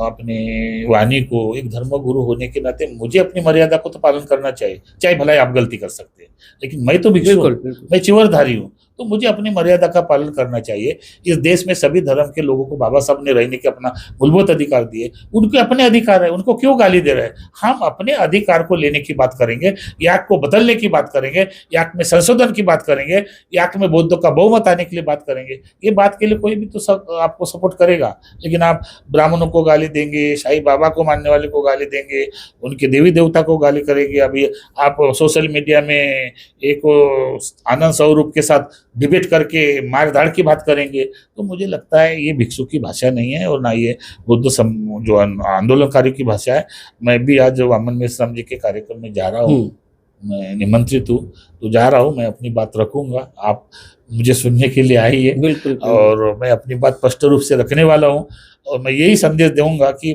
अपने वाणी को, एक धर्मगुरु होने के नाते मुझे अपनी मर्यादा को तो पालन करना चाहिए, चाहे भला ही आप गलती कर सकते हैं, लेकिन मैं तो भिक्षु हूँ, मैं चिवरधारी हूँ, तो मुझे अपनी मर्यादा का पालन करना चाहिए। इस देश में सभी धर्म के लोगों को बाबा साहब ने रहने के अपना मूलभूत अधिकार दिए, उनके अपने अधिकार है, उनको क्यों गाली दे रहे हैं? हम अपने अधिकार को लेने की बात करेंगे, याक को बदलने की बात करेंगे, याक में संशोधन की बात करेंगे, याक में बौद्धों का बहुमत आने के लिए बात करेंगे। ये बात के लिए कोई भी तो सब आपको सपोर्ट करेगा, लेकिन आप ब्राह्मणों को गाली देंगे, शाही बाबा को मानने वाले को गाली देंगे, उनके देवी देवता को गाली करेंगे। अभी आप सोशल मीडिया में एक आनंद स्वरूप के साथ डिबेट करके मार धाड़ की बात करेंगे, तो मुझे लगता है ये भिक्षु की भाषा नहीं है और ना ये बुद्ध जो आंदोलनकारी की भाषा है। मैं भी आज वामन मेश्राम जी के कार्यक्रम में जा रहा हूँ, मैं निमंत्रित हूँ, तो जा रहा हूँ, मैं अपनी बात रखूंगा, आप मुझे सुनने के लिए आइए। बिल्कुल। और मैं अपनी बात स्पष्ट रूप से रखने वाला हूँ और मैं यही संदेश दूंगा कि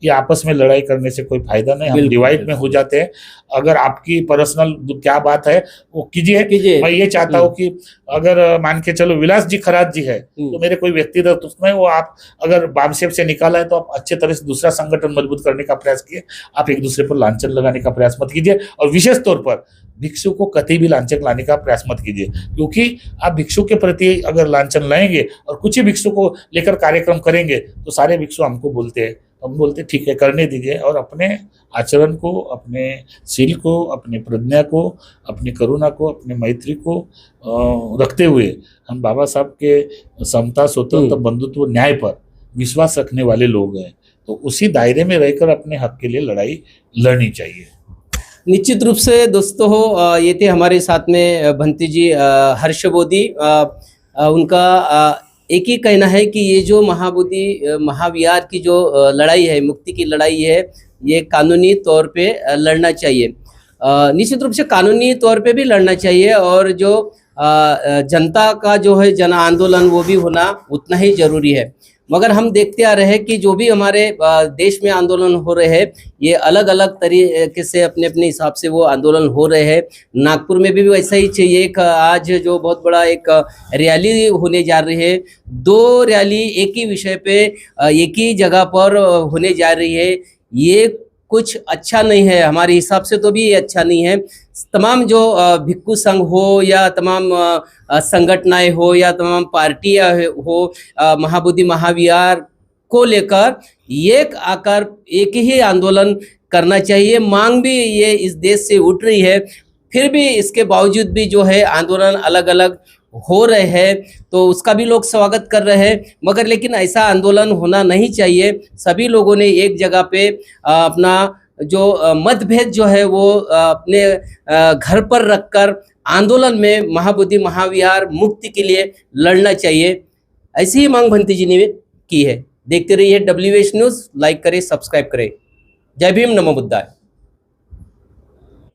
ये आपस में लड़ाई करने से कोई फायदा नहीं, हम डिवाइड में हो जाते हैं। अगर आपकी पर्सनल क्या बात है वो कीजिए। मैं ये चाहता हूँ कि अगर मान के चलो विलास जी खराज जी है तो मेरे कोई व्यक्तिगत उसमें वो आप अगर बामसेप से निकाला है तो आप अच्छे तरह से दूसरा संगठन मजबूत करने का प्रयास किए, आप एक दूसरे पर लांछन लगाने का प्रयास मत कीजिए और विशेष तौर पर भिक्षु को कतई भी लांछन लाने का प्रयास मत कीजिए, क्योंकि आप भिक्षु के प्रति अगर लांछन लाएंगे और कुछ ही भिक्षु को लेकर कार्यक्रम करेंगे तो सारे भिक्षु हमको बोलते हैं, हम बोलते ठीक है करने दीजिए, और अपने आचरण को, अपने शील को, अपनी प्रज्ञा को, अपनी करुणा को, अपनी मैत्री को रखते हुए हम बाबा साहब के समता, स्वतंत्र, बंधुत्व, न्याय पर विश्वास रखने वाले लोग हैं, तो उसी दायरे में रहकर अपने हक के लिए लड़ाई लड़नी चाहिए। निश्चित रूप से दोस्तों, ये थे हमारे साथ में भंती जी हर्ष बोधी। उनका एक ही कहना है कि ये जो महाबोधि महाविहार की जो लड़ाई है, मुक्ति की लड़ाई है, ये कानूनी तौर पे लड़ना चाहिए। निश्चित रूप से कानूनी तौर पे भी लड़ना चाहिए और जो जनता का जो है जन आंदोलन वो भी होना उतना ही जरूरी है। मगर हम देखते आ रहे हैं कि जो भी हमारे देश में आंदोलन हो रहे हैं ये अलग अलग तरीके से अपने अपने हिसाब से वो आंदोलन हो रहे हैं। नागपुर में भी वैसा ही चाहिए। एक आज जो बहुत बड़ा एक रैली होने जा रही है, 2 रैली एक ही विषय पे एक ही जगह पर होने जा रही है, ये कुछ अच्छा नहीं है, हमारे हिसाब से तो भी ये अच्छा नहीं है। तमाम जो भिक्खु संघ हो या तमाम संगठनाएं हो या तमाम पार्टियां हो, महाबोधि महाविहार को लेकर एक आकर एक ही आंदोलन करना चाहिए। मांग भी ये इस देश से उठ रही है, फिर भी इसके बावजूद भी जो है आंदोलन अलग अलग हो रहे हैं, तो उसका भी लोग स्वागत कर रहे हैं। मगर लेकिन ऐसा आंदोलन होना नहीं चाहिए। सभी लोगों ने एक जगह पे अपना जो मतभेद जो है वो अपने घर पर रखकर आंदोलन में महाबोधि महाविहार मुक्ति के लिए लड़ना चाहिए। ऐसी ही मांग भंती जी ने की है। देखते रहिए WH न्यूज़, लाइक करें, सब्सक्राइब करें। जय भीम, नमो बुद्धाय।